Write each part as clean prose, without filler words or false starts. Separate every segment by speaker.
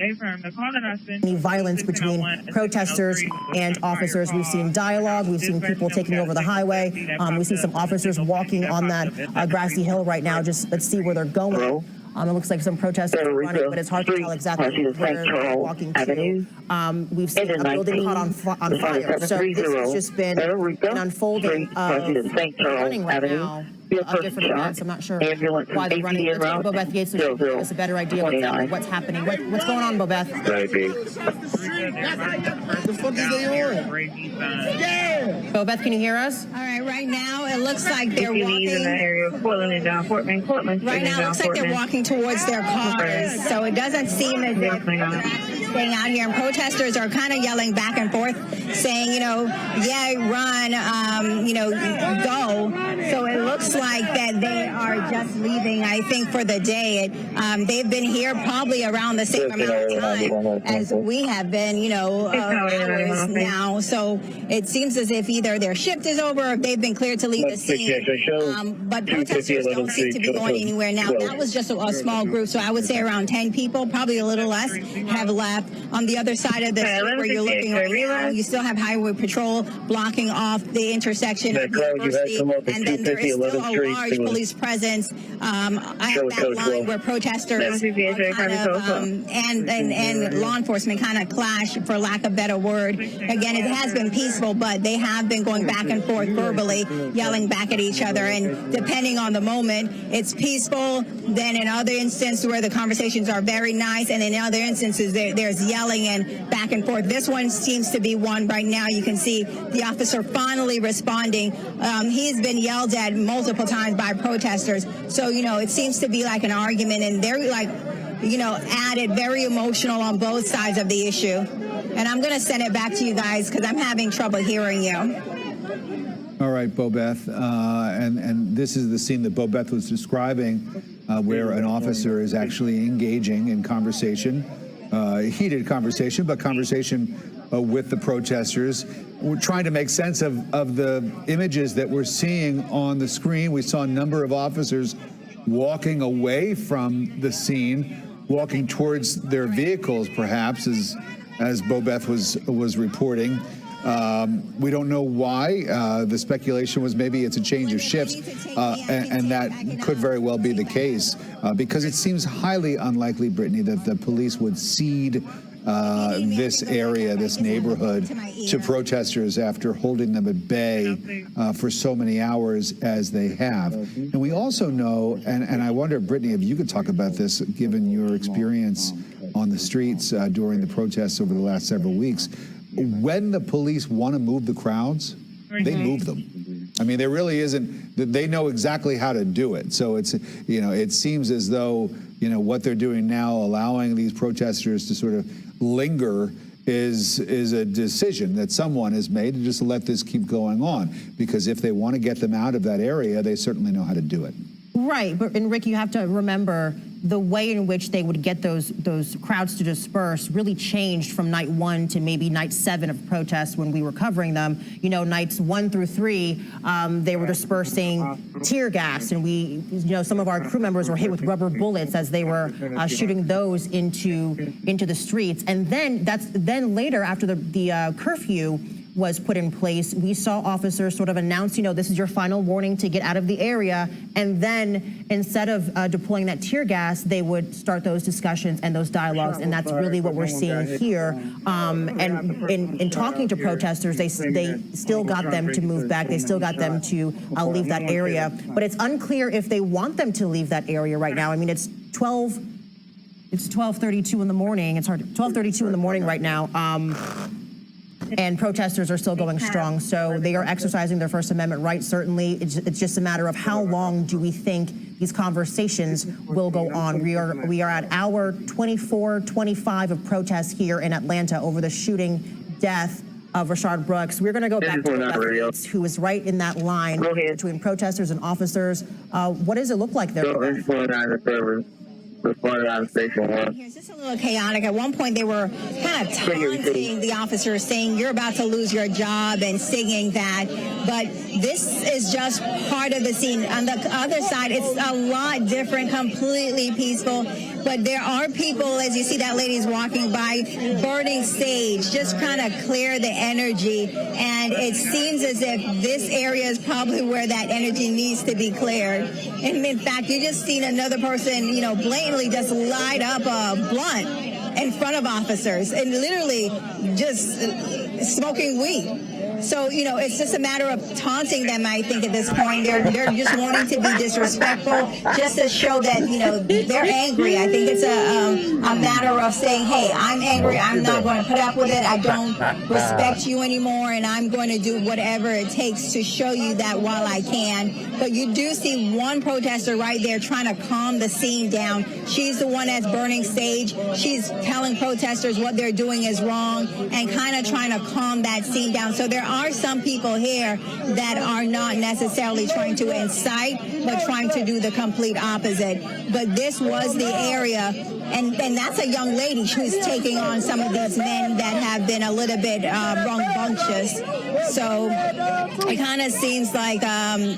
Speaker 1: any violence between protesters and officers. We've seen dialogue. We've seen people taking over the highway. We see some officers walking on that grassy hill right now. Just let's see where they're going. It looks like some protesters are running, but it's hard to tell exactly where they're walking to. We've seen a building caught on fire. So this has just been an unfolding of running right now of different events. I'm not sure why they're running. Let's go to Bobeth Yates so she can give us a better idea what's happening. What's going on, Bobeth?
Speaker 2: The fuck is they on?
Speaker 1: Bobeth, can you hear us?
Speaker 3: All right, right now it looks like they're walking.
Speaker 4: In that area of Portland and down Portland.
Speaker 3: Right now it looks like they're walking towards their cars. So it doesn't seem as if staying out here. And protesters are kind of yelling back and forth, saying, yeah, run, go. So it looks like that they are just leaving, I think, for the day. They've been here probably around the same amount of time as we have been, hours now. So it seems as if either their shift is over or they've been cleared to leave the scene. But protesters don't seem to be going anywhere now. That was just a small group, so I would say around 10 people, probably a little less, have left. On the other side of the street where you're looking right now, you still have highway patrol blocking off the intersection of University, and then there is still a large police presence at that line where protesters and law enforcement kind of clash, for lack of a better word. Again, it has been peaceful, but they have been going back and forth verbally, yelling back at each other, and depending on the moment, it's peaceful. Then in other instances where the conversations are very nice, and in other instances there's yelling and back and forth. This one seems to be one right now. You can see the officer finally responding. He's been yelled at multiple times by protesters. So, it seems to be like an argument, and they're like, added very emotional on both sides of the issue. And I'm going to send it back to you guys because I'm having trouble hearing you.
Speaker 5: All right, Bobeth. And this is the scene that Bobeth was describing, where an officer is actually engaging in conversation, heated conversation, but conversation with the protesters. We're trying to make sense of the images that we're seeing on the screen. We saw a number of officers walking away from the scene, walking towards their vehicles, perhaps, as Bobeth was reporting. We don't know why. The speculation was maybe it's a change of shifts, and that could very well be the case, because it seems highly unlikely, Brittany, that the police would cede this area, this neighborhood, to protesters after holding them at bay for so many hours as they have. And we also know, and I wonder, Brittany, if you could talk about this, given your experience on the streets during the protests over the last several weeks, when the police want to move the crowds, they move them. I mean, there really isn't, they know exactly how to do it. So it's, it seems as though, what they're doing now, allowing these protesters to sort of linger, is a decision that someone has made to just let this keep going on. Because if they want to get them out of that area, they certainly know how to do it.
Speaker 1: Right, and Rick, you have to remember the way in which they would get those crowds to disperse really changed from night 1 to maybe night 7 of protests when we were covering them. Nights 1 through 3, they were dispersing tear gas, and some of our crew members were hit with rubber bullets as they were shooting those into the streets. And then later, after the curfew was put in place, we saw officers sort of announce, this is your final warning to get out of the area. And then instead of deploying that tear gas, they would start those discussions and those dialogues. And that's really what we're seeing here. And in talking to protesters, they still got them to move back. They still got them to leave that area. But it's unclear if they want them to leave that area right now. I mean, it's 12:32 in the morning. It's hard. 12:32 in the morning right now. And protesters are still going strong. So they are exercising their First Amendment right, certainly. It's just a matter of how long do we think these conversations will go on. We are at hour 24, 25 of protests here in Atlanta over the shooting death of Rashard Brooks. We're going to go back to Beth, who is right in that line between protesters and officers. What does it look like there?
Speaker 4: before that station was.
Speaker 3: It's just a little chaotic. At one point, they were kind of taunting the officers, saying, "You're about to lose your job," and singing that. But this is just part of the scene. On the other side, it's a lot different, completely peaceful. But there are people, as you see that lady's walking by, burning sage, just kind of clear the energy. And it seems as if this area is probably where that energy needs to be cleared. And in fact, you just seen another person, you know, blatantly just light up a blunt in front of officers and literally just smoking weed. So, you know, it's just a matter of taunting them, I think, at this point. They're just wanting to be disrespectful just to show that, you know, they're angry. I think it's a matter of saying, hey, I'm angry. I'm not going to put up with it. I don't respect you anymore, and I'm going to do whatever it takes to show you that while I can. But you do see one protester right there trying to calm the scene down. She's the one that's burning sage. She's telling protesters what they're doing is wrong and kind of trying to calm that scene down. So there are some people here that are not necessarily trying to incite, but trying to do the complete opposite. But this was the area, and that's a young lady who's taking on some of these men that have been a little bit rambunctious. So it kind of seems like,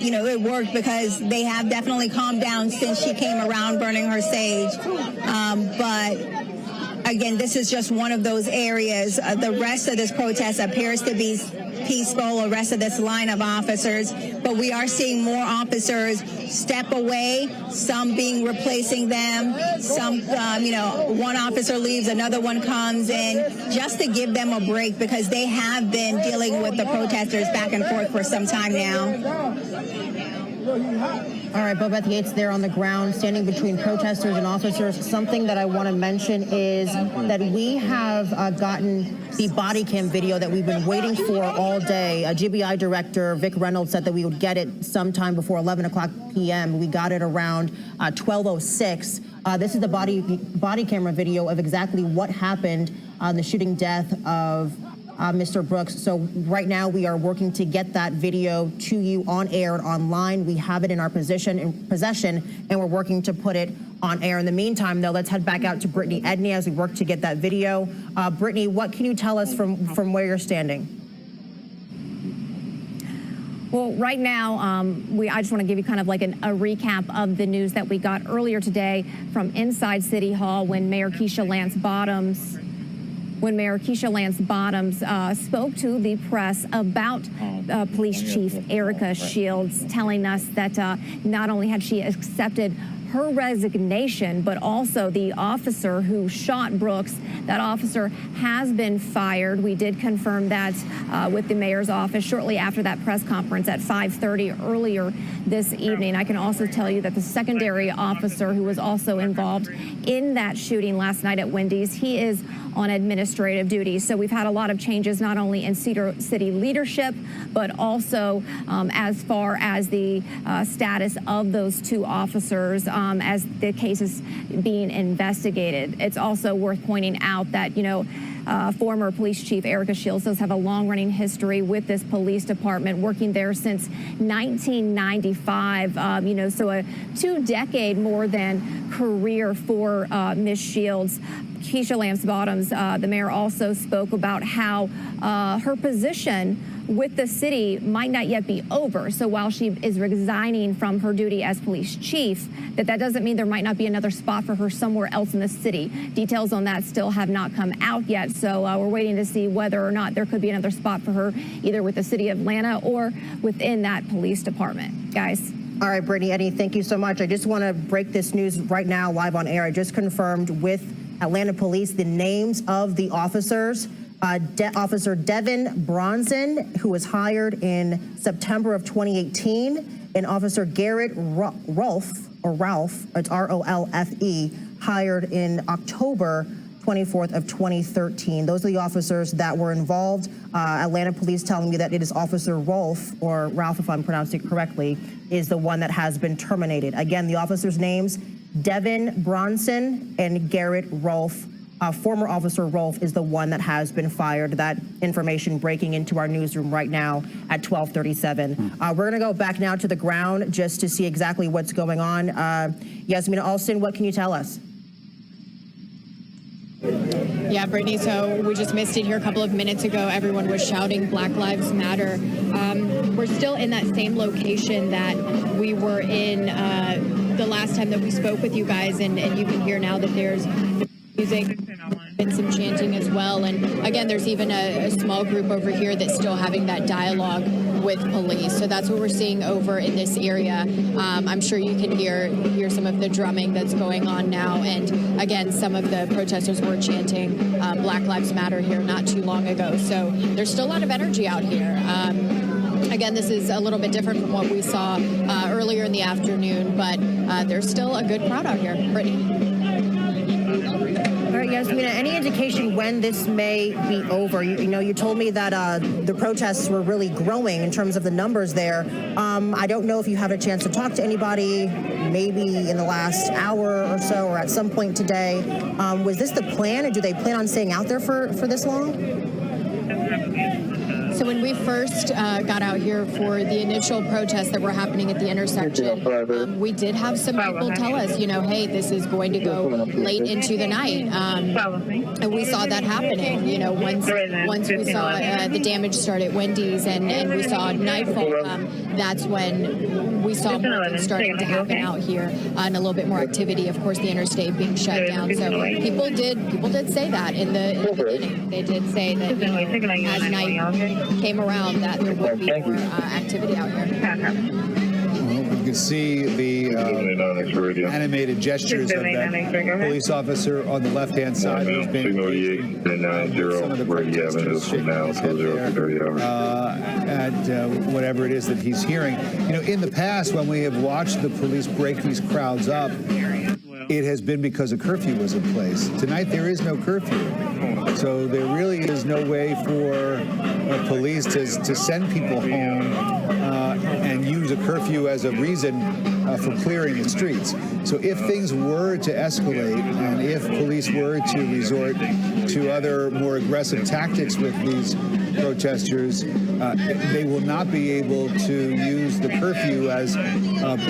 Speaker 3: you know, it worked because they have definitely calmed down since she came around burning her sage. But again, this is just one of those areas. The rest of this protest appears to be peaceful, the rest of this line of officers, but we are seeing more officers step away, some being replacing them, some, you know, one officer leaves, another one comes in, just to give them a break because they have been dealing with the protesters back and forth for some time now.
Speaker 1: All right, Bobeth Yates there on the ground, standing between protesters and officers. Something that I want to mention is that we have gotten the body cam video that we've been waiting for all day. GBI director Vic Reynolds said that we would get it sometime before 11 o'clock p.m. We got it around 12:06. This is the body camera video of exactly what happened on the shooting death of Mr. Brooks. So right now we are working to get that video to you on air and online. We have it in our possession, and we're working to put it on air. In the meantime, though, let's head back out to Brittany Edney as we work to get that video. Brittany, what can you tell us from where you're standing?
Speaker 6: Well, right now, I just want to give you kind of like a recap of the news that we got earlier today from inside City Hall when Mayor Keisha Lance Bottoms spoke to the press about Police Chief Erica Shields, telling us that not only had she accepted her resignation, but also the officer who shot Brooks, that officer has been fired. We did confirm that with the mayor's office shortly after that press conference at 5:30 earlier this evening. I can also tell you that the secondary officer who was also involved in that shooting last night at Wendy's, he is on administrative duty. So we've had a lot of changes, not only in city leadership, but also as far as the status of those two officers as the case is being investigated. It's also worth pointing out that, you know, former police chief Erica Shields does have a long-running history with this police department, working there since 1995. You know, so a 2-decade more than career for Ms. Shields. Keisha Lance Bottoms, the mayor, also spoke about how her position with the city might not yet be over. So while she is resigning from her duty as police chief, that doesn't mean there might not be another spot for her somewhere else in the city. Details on that still have not come out yet. So we're waiting to see whether or not there could be another spot for her, either with the city of Atlanta or within that police department. Guys.
Speaker 1: All right, Brittany Edney, thank you so much. I just want to break this news right now live on air. I just confirmed with Atlanta Police the names of the officers. Officer Devin Bronson, who was hired in September of 2018, and Officer Garrett Ralph, it's R-O-L-F-E, hired in October 24th of 2013. Those are the officers that were involved. Atlanta Police telling me that it is Officer Rolfe, or Ralph if I'm pronouncing it correctly, is the one that has been terminated. Again, the officers' names, Devin Bronson and Garrett Rolfe. Former Officer Rolfe is the one that has been fired. That information breaking into our newsroom right now at 12:37. We're going to go back now to the ground just to see exactly what's going on. Yasmina Alston, what can you tell us?
Speaker 7: Yeah, Brittany, so we just missed it here a couple of minutes ago. Everyone was shouting Black Lives Matter. We're still in that same location that we were in the last time that we spoke with you guys, and you can hear now that there's music and some chanting as well. And again, there's even a small group over here that's still having that dialogue with police. So that's what we're seeing over in this area. I'm sure you can hear some of the drumming that's going on now. And again, some of the protesters were chanting Black Lives Matter here not too long ago. So there's still a lot of energy out here. Again, this is a little bit different from what we saw earlier in the afternoon, but there's still a good crowd out here. Brittany.
Speaker 1: All right, Yasmina, any indication when this may be over? You told me that the protests were really growing in terms of the numbers there. I don't know if you have a chance to talk to anybody, maybe in the last hour or so, or at some point today. Was this the plan, or do they plan on staying out there for this long?
Speaker 7: So when we first got out here for the initial protests that were happening at the intersection, we did have some people tell us, hey, this is going to go late into the night. And we saw that happening. Once we saw the damage start at Wendy's and we saw nightfall, that's when we saw more things starting to happen out here and a little bit more activity. Of course, the interstate being shut down. So people did say that in the beginning. They did say that as night came around that there would be more activity out here.
Speaker 5: Well, you can see the animated gestures of that police officer on the left-hand side who's been some of the protesters shaking his head there at whatever it is that he's hearing. In the past, when we have watched the police break these crowds up, it has been because a curfew was in place. Tonight, there is no curfew. So there really is no way for police to send people home and use a curfew as a reason for clearing the streets. So if things were to escalate and if police were to resort to other more aggressive tactics with these protesters, they will not be able to use the curfew as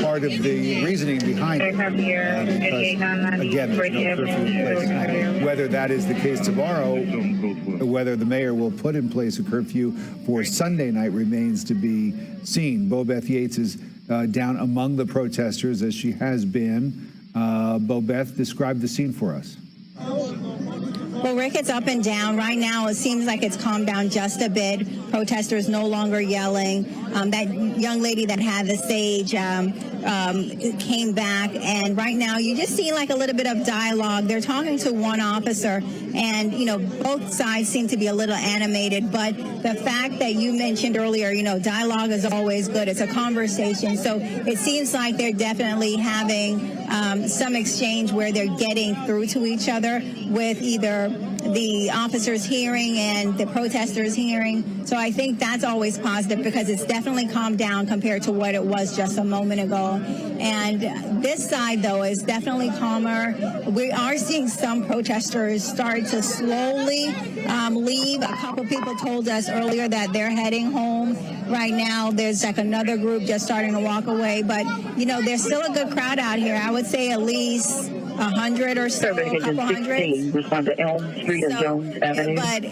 Speaker 5: part of the reasoning behind it. Because, again, there's no curfew in place tonight. Whether that is the case tomorrow, whether the mayor will put in place a curfew for Sunday night remains to be seen. Bobeth Yates is down among the protesters, as she has been. Bobeth, describe the scene for us.
Speaker 3: Well, Rick, it's up and down. Right now, it seems like it's calmed down just a bit. Protesters no longer yelling. That young lady that had the stage came back, and right now you just see like a little bit of dialogue. They're talking to one officer, and both sides seem to be a little animated. But the fact that you mentioned earlier, dialogue is always good. It's a conversation, so it seems like they're definitely having some exchange where they're getting through to each other with either the officers hearing and the protesters hearing. So I think that's always positive because it's definitely calmed down compared to what it was just a moment ago. And this side, though, is definitely calmer. We are seeing some protesters start to slowly leave. A couple people told us earlier that they're heading home. Right now, there's like another group just starting to walk away. But, there's still a good crowd out here. I would say at least 100 or so, a couple hundred.
Speaker 4: Respond to Elm Street and Jones Avenue.
Speaker 3: But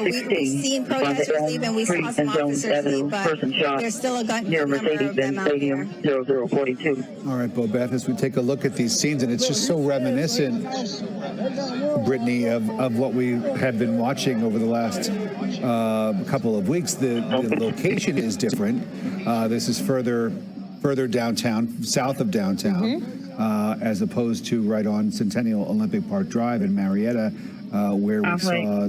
Speaker 3: we've seen protesters leave, and we saw some officers leave, but there's still a good number of them out here.
Speaker 4: 0042.
Speaker 5: All right, Bobeth, as we take a look at these scenes, and it's just so reminiscent, Brittany, of what we have been watching over the last couple of weeks. The location is different. This is further downtown, south of downtown. As opposed to right on Centennial Olympic Park Drive in Marietta, where we saw a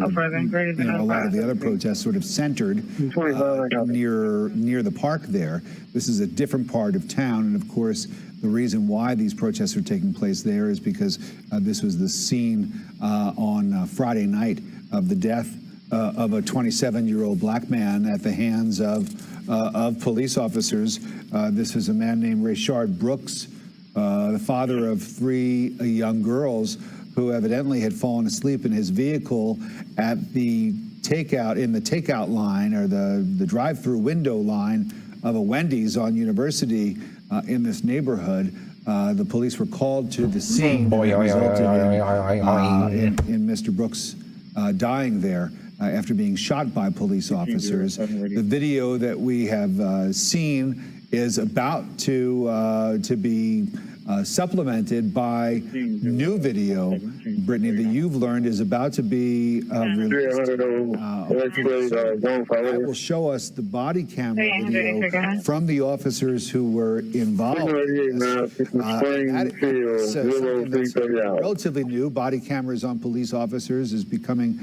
Speaker 5: lot of the other protests sort of centered near the park there. This is a different part of town, and of course, the reason why these protests are taking place there is because this was the scene on Friday night of the death of a 27-year-old black man at the hands of police officers. This is a man named Rayshard Brooks, the father of 3 young girls who evidently had fallen asleep in his vehicle at the takeout line, or the drive-through window line of a Wendy's on University in this neighborhood. The police were called to the scene that resulted in Mr. Brooks dying there after being shot by police officers. The video that we have seen is about to be supplemented by new video, Brittany, that you've learned is about to be released. That will show us the body camera video from the officers who were involved in this. That's relatively new. Body cameras on police officers is becoming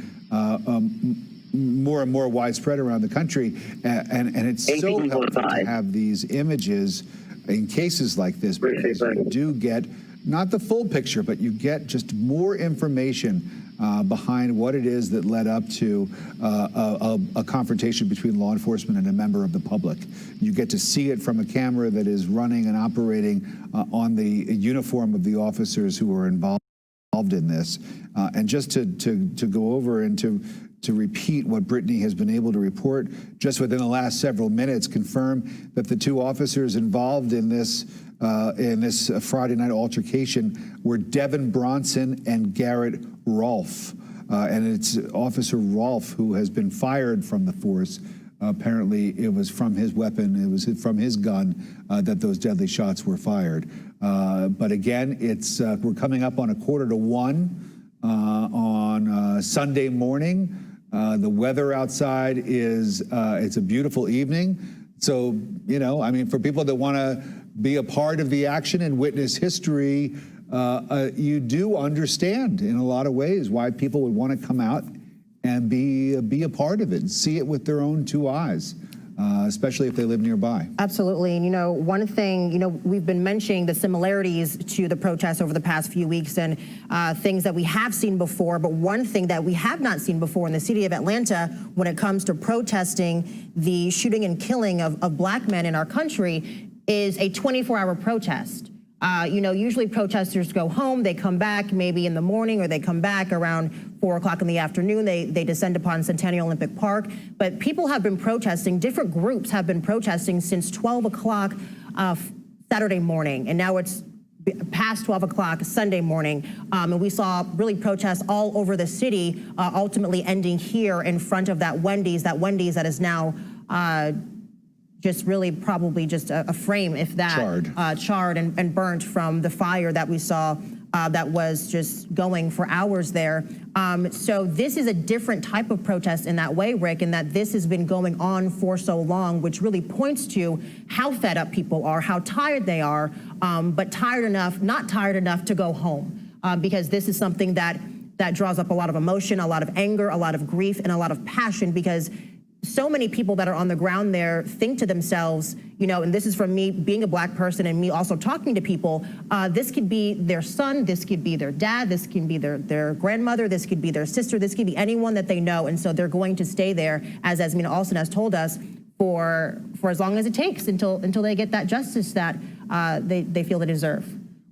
Speaker 5: more and more widespread around the country, and it's so helpful to have these images in cases like this, because you do get not the full picture, but you get just more information behind what it is that led up to a confrontation between law enforcement and a member of the public. You get to see it from a camera that is running and operating on the uniform of the officers who were involved in this. And just to go over and to repeat what Brittany has been able to report just within the last several minutes, confirm that the two officers involved in this Friday night altercation were Devin Bronson and Garrett Rolfe. And it's Officer Rolfe who has been fired from the force. Apparently, it was from his weapon, it was from his gun that those deadly shots were fired. But again, we're coming up on 1:45 on Sunday morning. The weather outside is, it's a beautiful evening. So, you know, I mean, for people that want to be a part of the action and witness history, you do understand in a lot of ways why people would want to come out and be a part of it and see it with their own two eyes. Especially if they live nearby.
Speaker 1: Absolutely. And, you know, one thing, you know, we've been mentioning the similarities to the protests over the past few weeks and things that we have seen before. But one thing that we have not seen before in the city of Atlanta when it comes to protesting the shooting and killing of black men in our country is a 24-hour protest. You know, usually protesters go home, they come back maybe in the morning, or they come back around 4 o'clock in the afternoon. They descend upon Centennial Olympic Park. But people have been protesting, different groups have been protesting since 12 o'clock Saturday morning. And now it's past 12 o'clock Sunday morning. And we saw really protests all over the city, ultimately ending here in front of that Wendy's that is now just really probably just a frame, if that, charred and burnt from the fire that we saw that was just going for hours there. So this is a different type of protest in that way, Rick, in that this has been going on for so long, which really points to how fed up people are, how tired they are, but not tired enough to go home, because this is something that draws up a lot of emotion, a lot of anger, a lot of grief, and a lot of passion, because so many people that are on the ground there think to themselves, you know, and this is from me being a black person and me also talking to people, this could be their son, this could be their dad, this can be their grandmother, this could be their sister, this could be anyone that they know. And so they're going to stay there, as Mina Alston has told us, for as long as it takes until they get that justice that they feel they deserve.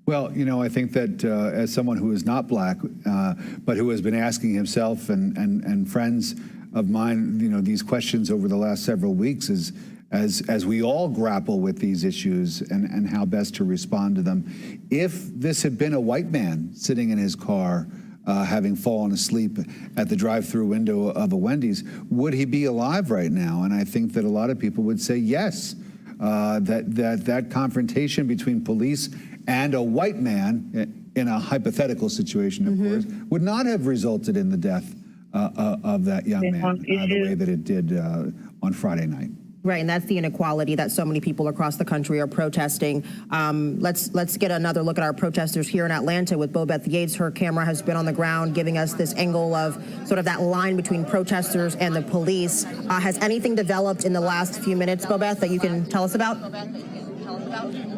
Speaker 5: Well, you know, I think that as someone who is not black, but who has been asking himself and friends of mine, you know, these questions over the last several weeks, as we all grapple with these issues and how best to respond to them. If this had been a white man sitting in his car, having fallen asleep at the drive-through window of a Wendy's, would he be alive right now? And I think that a lot of people would say yes. That confrontation between police and a white man, in a hypothetical situation, of course, would not have resulted in the death of that young man the way that it did on Friday night.
Speaker 1: Right, and that's the inequality that so many people across the country are protesting. Let's get another look at our protesters here in Atlanta with Bobeth Yates. Her camera has been on the ground giving us this angle of sort of that line between protesters and the police. Has anything developed in the last few minutes, Bobeth, that you can tell us about?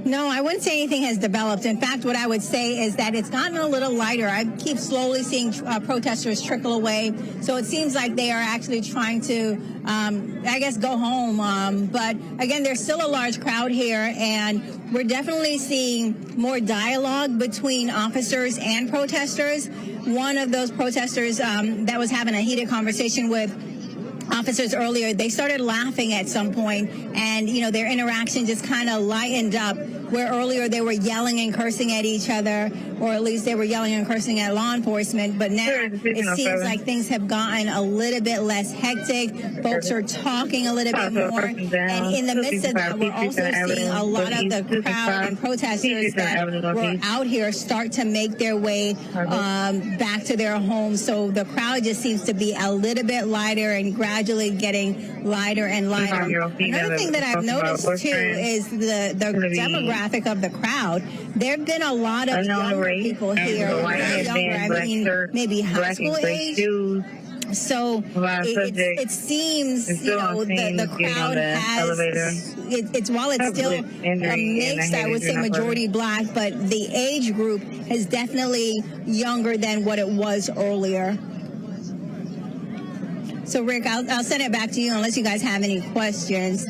Speaker 3: No, I wouldn't say anything has developed. In fact, what I would say is that it's gotten a little lighter. I keep slowly seeing protesters trickle away. So it seems like they are actually trying to, I guess, go home. But again, there's still a large crowd here, and we're definitely seeing more dialogue between officers and protesters. One of those protesters that was having a heated conversation with officers earlier, they started laughing at some point, and you know, their interaction just kind of lightened up where earlier they were yelling and cursing at each other, or at least they were yelling and cursing at law enforcement, but now it seems like things have gotten a little bit less hectic. Folks are talking a little bit more, and in the midst of that, we're also seeing a lot of the crowd and protesters that were out here start to make their way back to their homes. So the crowd just seems to be a little bit lighter and gradually getting lighter and lighter. Another thing that I've noticed too is the demographic of the crowd. There have been a lot of younger people here, younger, I mean, maybe high school age. So it seems, you know, the crowd has, while it's still a mixed, I would say majority black, but the age group is definitely younger than what it was earlier. So Rick, I'll send it back to you unless you guys have any questions.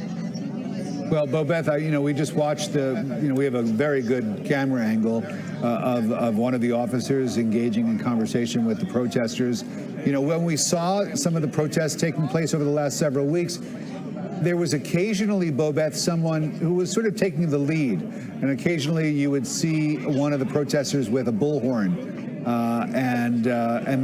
Speaker 5: Well, Bobeth, you know, we just watched we have a very good camera angle of one of the officers engaging in conversation with the protesters. You know, when we saw some of the protests taking place over the last several weeks, there was occasionally, Bobeth, someone who was sort of taking the lead. And occasionally you would see one of the protesters with a bullhorn. And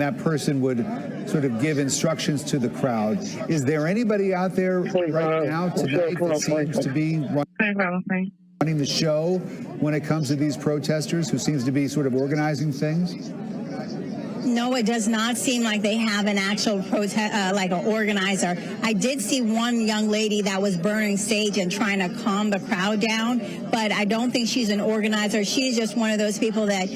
Speaker 5: that person would sort of give instructions to the crowd. Is there anybody out there right now tonight that seems to be running the show when it comes to these protesters, who seems to be sort of organizing things?
Speaker 3: No, it does not seem like they have an actual protest, like an organizer. I did see one young lady that was burning sage and trying to calm the crowd down, but I don't think she's an organizer. She's just one of those people that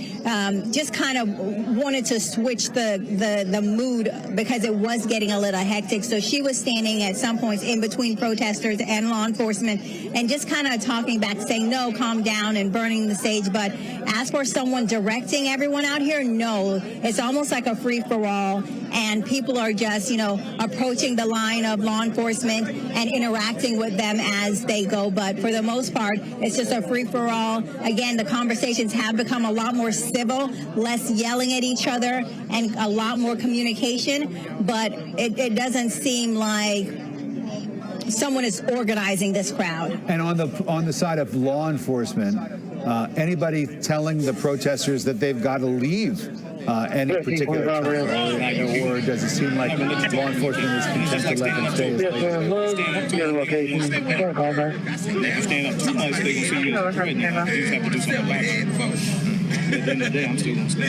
Speaker 3: just kind of wanted to switch the mood because it was getting a little hectic. So she was standing at some points in between protesters and law enforcement and just kind of talking back, saying, no, calm down, and burning the sage. But as for someone directing everyone out here, no, it's almost like a free-for-all, and people are just, you know, approaching the line of law enforcement and interacting with them as they go. But for the most part, it's just a free-for-all. Again, the conversations have become a lot more civil, less yelling at each other, and a lot more communication. But it doesn't seem like someone is organizing this crowd.
Speaker 5: And on the side of law enforcement, anybody telling the protesters that they've got to leave any particular time, or does it seem like law enforcement is content to let them stay as they
Speaker 2: Stand up too much, they gonna see you as a threat. You just have to do something about it. At the end of the day, I'm still gonna stand.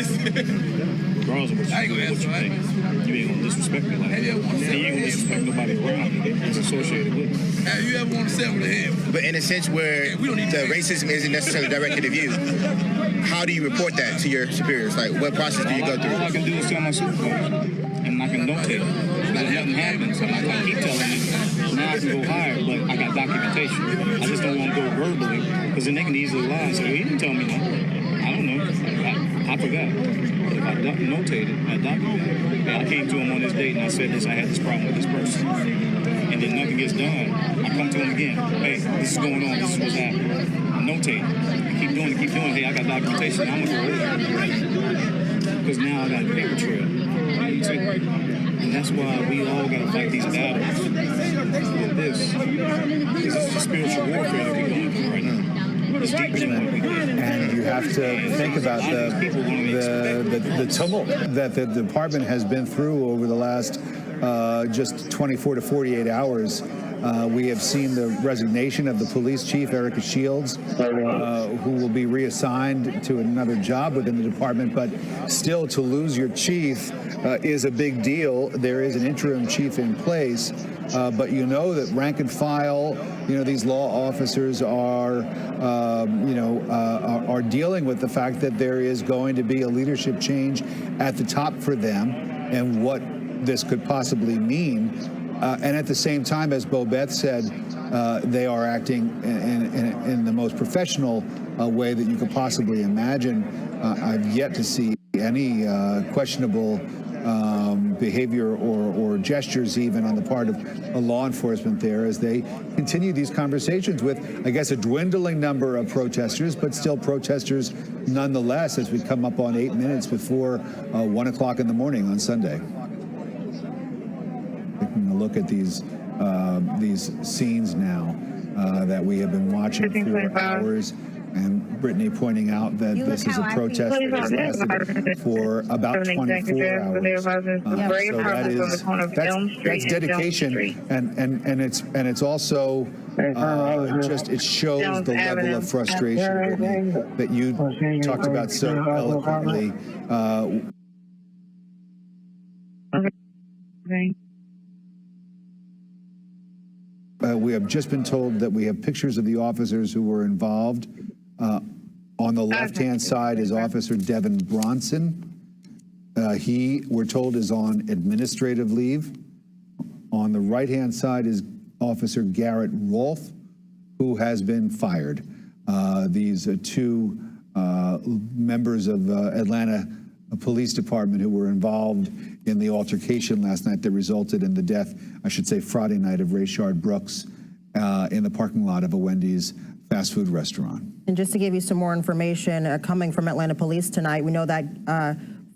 Speaker 2: Regardless of what you think, you ain't gonna disrespect me like that. You ain't gonna disrespect nobody around you that's associated with it.
Speaker 8: Have you ever want to stand with a head? But in a sense where the racism isn't necessarily directed at you, how do you report that to your superiors? Like, what process do you go through?
Speaker 2: All I can do is tell my supervisor, and I can notate it. If nothing happens, I'm not gonna keep telling you. Now I can go higher, but I got documentation. I just don't want to go verbally, because then they can easily lie and say, well, he didn't tell me nothing. I don't know. I forgot. If I notated, I documented. I came to him on this date and I said this, I had this problem with this person. And then nothing gets done. I come to him again. Hey, this is going on. This is what's happening. I notate. I keep doing it. Hey, I got documentation. I'm going to go over. Because now I got a paper trail. And that's why we all got to fight these battles with this. Because it's the spiritual warfare that we're going through right now. It's deeper than what we do.
Speaker 5: And you have to think about the tumult that the department has been through over the last just 24 to 48 hours. We have seen the resignation of the police chief, Erica Shields, who will be reassigned to another job within the department. But still, to lose your chief is a big deal. There is an interim chief in place. But you know that rank and file, you know, these law officers are, are dealing with the fact that there is going to be a leadership change at the top for them, and what this could possibly mean. And at the same time, as Bobeth said, they are acting in the most professional way that you could possibly imagine. I've yet to see any questionable behavior or gestures even on the part of law enforcement there, as they continue these conversations with, I guess, a dwindling number of protesters, but still protesters nonetheless, as we come up on 8 minutes before 1 o'clock in the morning on Sunday. Taking a look at these scenes now that we have been watching for hours, and Brittany pointing out that this is a protest that has lasted for about 24 hours. So that's dedication, and it's also it shows the level of frustration, Brittany, that you talked about so eloquently. We have just been told that we have pictures of the officers who were involved. On the left-hand side is Officer Devin Bronson. He, we're told, is on administrative leave. On the right-hand side is Officer Garrett Rolfe, who has been fired. These two members of Atlanta Police Department who were involved in the altercation last night that resulted in the death, I should say Friday night, of Rayshard Brooks in the parking lot of a Wendy's fast food restaurant.
Speaker 1: And just to give you some more information coming from Atlanta Police tonight, we know that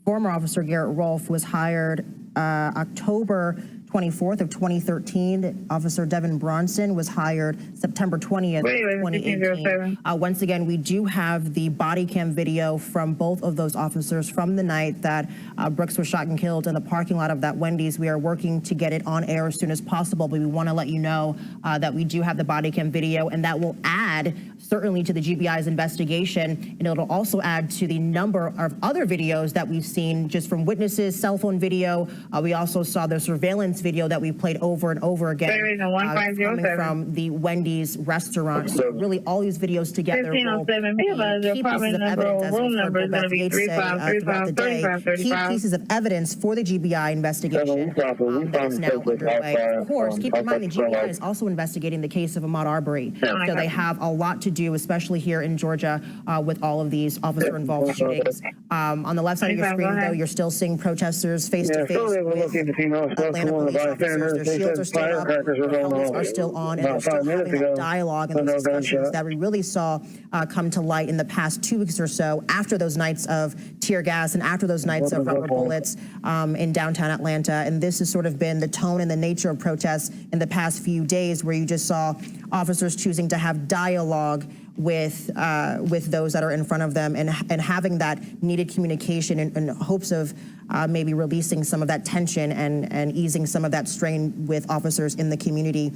Speaker 1: former Officer Garrett Rolfe was hired October 24th of 2013. Officer Devin Bronson was hired September 20th, 2018. Once again, we do have the body cam video from both of those officers from the night that Brooks was shot and killed in the parking lot of that Wendy's. We are working to get it on air as soon as possible, but we want to let you know that we do have the body cam video, and that will add certainly to the GBI's investigation, and it'll also add to the number of other videos that we've seen just from witnesses, cell phone video. We also saw the surveillance video that we played over and over again coming from the Wendy's restaurant. So really all these videos together will key pieces of evidence, as we've heard Beth Gates say throughout the day, key pieces of evidence for the GBI investigation that is now underway. Of course, keep in mind the GBI is also investigating the case of Ahmaud Arbery. So they have a lot to do, especially here in Georgia, with all of these officer-involved shootings. On the left side of your screen, though, you're still seeing protesters face-to-face with Atlanta police officers. Their shields are still up, their helmets are still on, and they're still having that dialogue and those discussions that we really saw come to light in the past 2 weeks or so after those nights of tear gas and after those nights of rubber bullets in downtown Atlanta. And this has sort of been the tone and the nature of protests in the past few days, where you just saw officers choosing to have dialogue with those that are in front of them, and having that needed communication in hopes of maybe releasing some of that tension and easing some of that strain with officers in the community.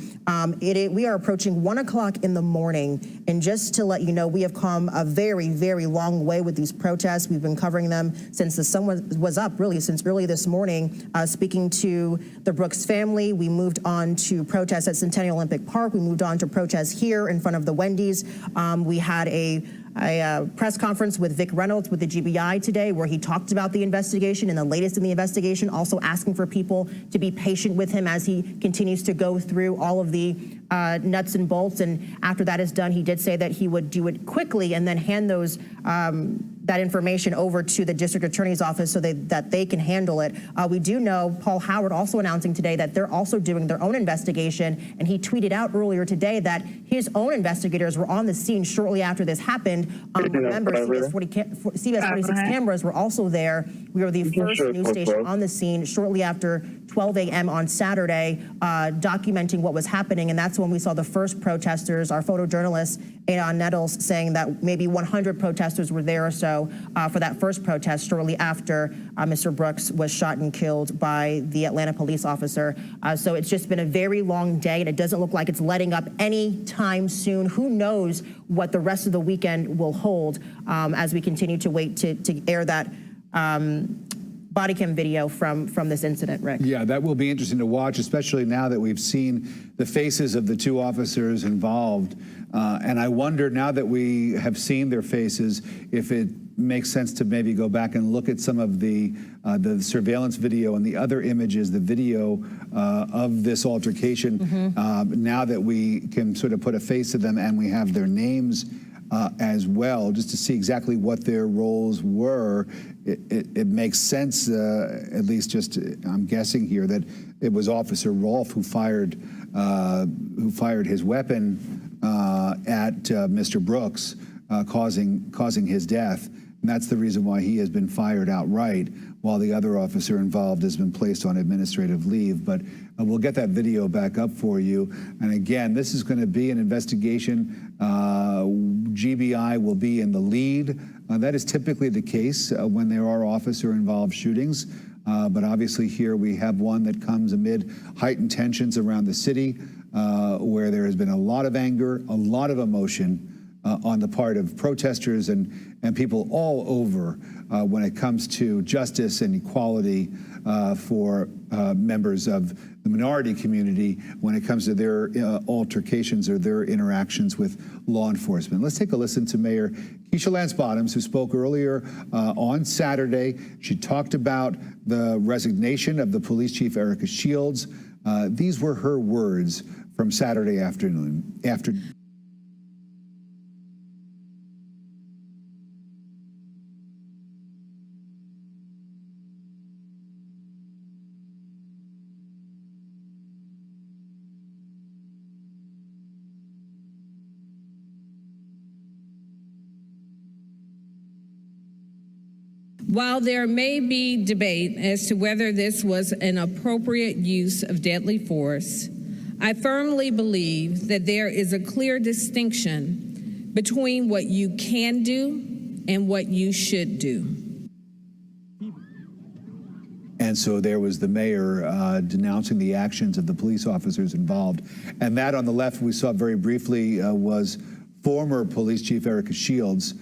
Speaker 1: We are approaching 1 o'clock in the morning, and just to let you know, we have come a very, very long way with these protests. We've been covering them since the sun was up, really, since early this morning, speaking to the Brooks family. We moved on to protests at Centennial Olympic Park. We moved on to protests here in front of the Wendy's. We had a press conference with Vic Reynolds with the GBI today, where he talked about the investigation and the latest in the investigation, also asking for people to be patient with him as he continues to go through all of the nuts and bolts. And after that is done, he did say that he would do it quickly and then hand those that information over to the district attorney's office so that they can handle it. We do know Paul Howard also announcing today that they're also doing their own investigation, and he tweeted out earlier today that his own investigators were on the scene shortly after this happened. Remember, CBS 46 cameras were also there. We were the first news station on the scene shortly after 12 a.m. on Saturday, documenting what was happening, and that's when we saw the first protesters. Our photojournalist, Aon Nettles, saying that maybe 100 protesters were there or so for that first protest shortly after Mr. Brooks was shot and killed by the Atlanta police officer. So it's just been a very long day, and it doesn't look like it's letting up any time soon. Who knows what the rest of the weekend will hold as we continue to wait to air that body cam video from this incident, Rick. Yeah, that will be interesting to watch, especially now that we've seen the faces of the two officers involved. And I wonder, now that we have seen their faces, if it makes sense to maybe go back and look at some of the surveillance video and the other images, the video of this altercation, now that we can sort of put a face to them and we have their names as well, just to see exactly what their roles were. It makes sense, at least just I'm guessing here, that it was Officer Rolfe who fired his weapon at Mr. Brooks, causing his death. And that's the reason why he has been fired outright, while the other officer involved has been placed on administrative leave. But we'll get that video back up for you. And again, this is going to be an investigation
Speaker 5: GBI will be in the lead. That is typically the case when there are officer-involved shootings. But obviously here we have one that comes amid heightened tensions around the city, where there has been a lot of anger, a lot of emotion on the part of protesters and people all over when it comes to justice and equality for members of the minority community when it comes to their altercations or their interactions with law enforcement. Let's take a listen to Mayor Keisha Lance Bottoms, who spoke earlier on Saturday. She talked about the resignation of the police chief, Erica Shields. These were her words from Saturday afternoon.
Speaker 9: While there may be debate as to whether this was an appropriate use of deadly force, I firmly believe that there is a clear distinction between what you can do and what you should do.
Speaker 5: And so there was the mayor denouncing the actions of the police officers involved. And that on the left we saw very briefly was former police chief Erica Shields,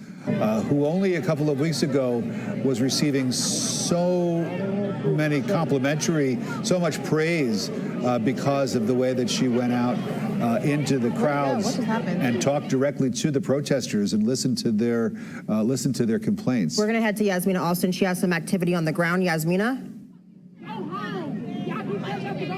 Speaker 5: who only a couple of weeks ago was receiving so much praise because of the way that she went out into the crowds and talked directly to the protesters and listened to their complaints.
Speaker 1: We're going to head to Yasmina Alston. She has some activity on the ground. Yasmina?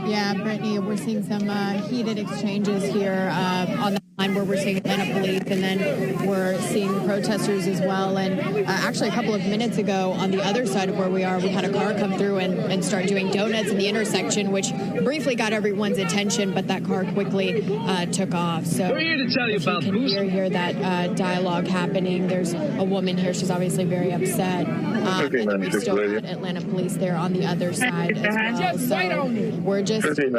Speaker 7: Yeah, Brittany, we're seeing some heated exchanges here on the line where we're seeing Atlanta police, and then we're seeing protesters as well. And actually, a couple of minutes ago, on the other side of where we are, we had a car come through and start doing donuts in the intersection, which briefly got everyone's attention, but that car quickly took off. So
Speaker 10: we're here to tell you about
Speaker 7: you can hear that dialogue happening. There's a woman here. She's obviously very upset. And then we still got Atlanta police there on the other side as well. So we're just waiting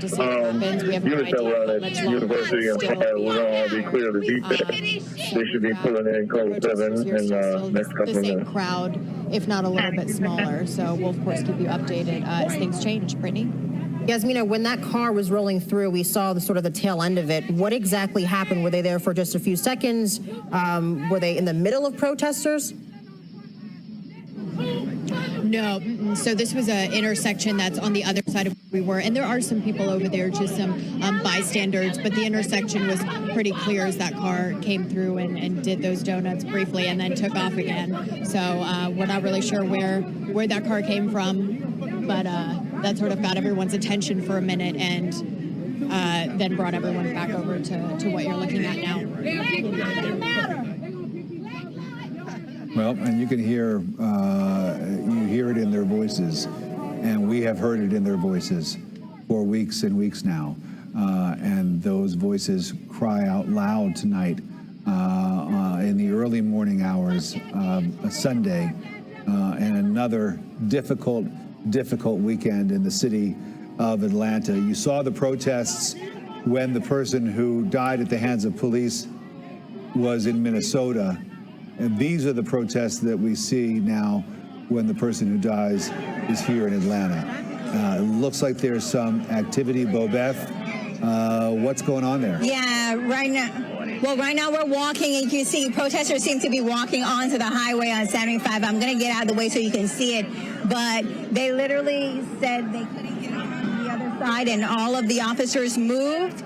Speaker 7: to see what happens. We have no idea how much longer it's still
Speaker 10: we're going to all be clear to detail. They should be pulling in code 7 in the next couple of
Speaker 7: the same
Speaker 10: minutes.
Speaker 7: crowd, if not a little bit smaller. So we'll, of course, keep you updated as things change. Brittany?
Speaker 1: Yasmina, when that car was rolling through, we saw the sort of the tail end of it. What exactly happened? Were they there for just a few seconds? Were they in the middle of protesters?
Speaker 7: No. So this was an intersection that's on the other side of where we were. And there are some people over there, just some bystanders. But the intersection was pretty clear as that car came through and did those donuts briefly and then took off again. So we're not really sure where that car came from. But that sort of got everyone's attention for a minute and then brought everyone back over to what you're looking at now.
Speaker 5: Well, and you can hear it in their voices, and we have heard it in their voices for weeks and weeks now, and those voices cry out loud tonight in the early morning hours of a Sunday, and another difficult weekend in the city of Atlanta. You saw the protests when the person who died at the hands of police was in Minnesota. And these are the protests that we see now when the person who dies is here in Atlanta. It looks like there's some activity. Bobeth, what's going on there?
Speaker 3: Yeah, right now we're walking, and you can see protesters seem to be walking onto the highway on 75. I'm going to get out of the way so you can see it, but they literally said they couldn't get on the other side, and all of the officers moved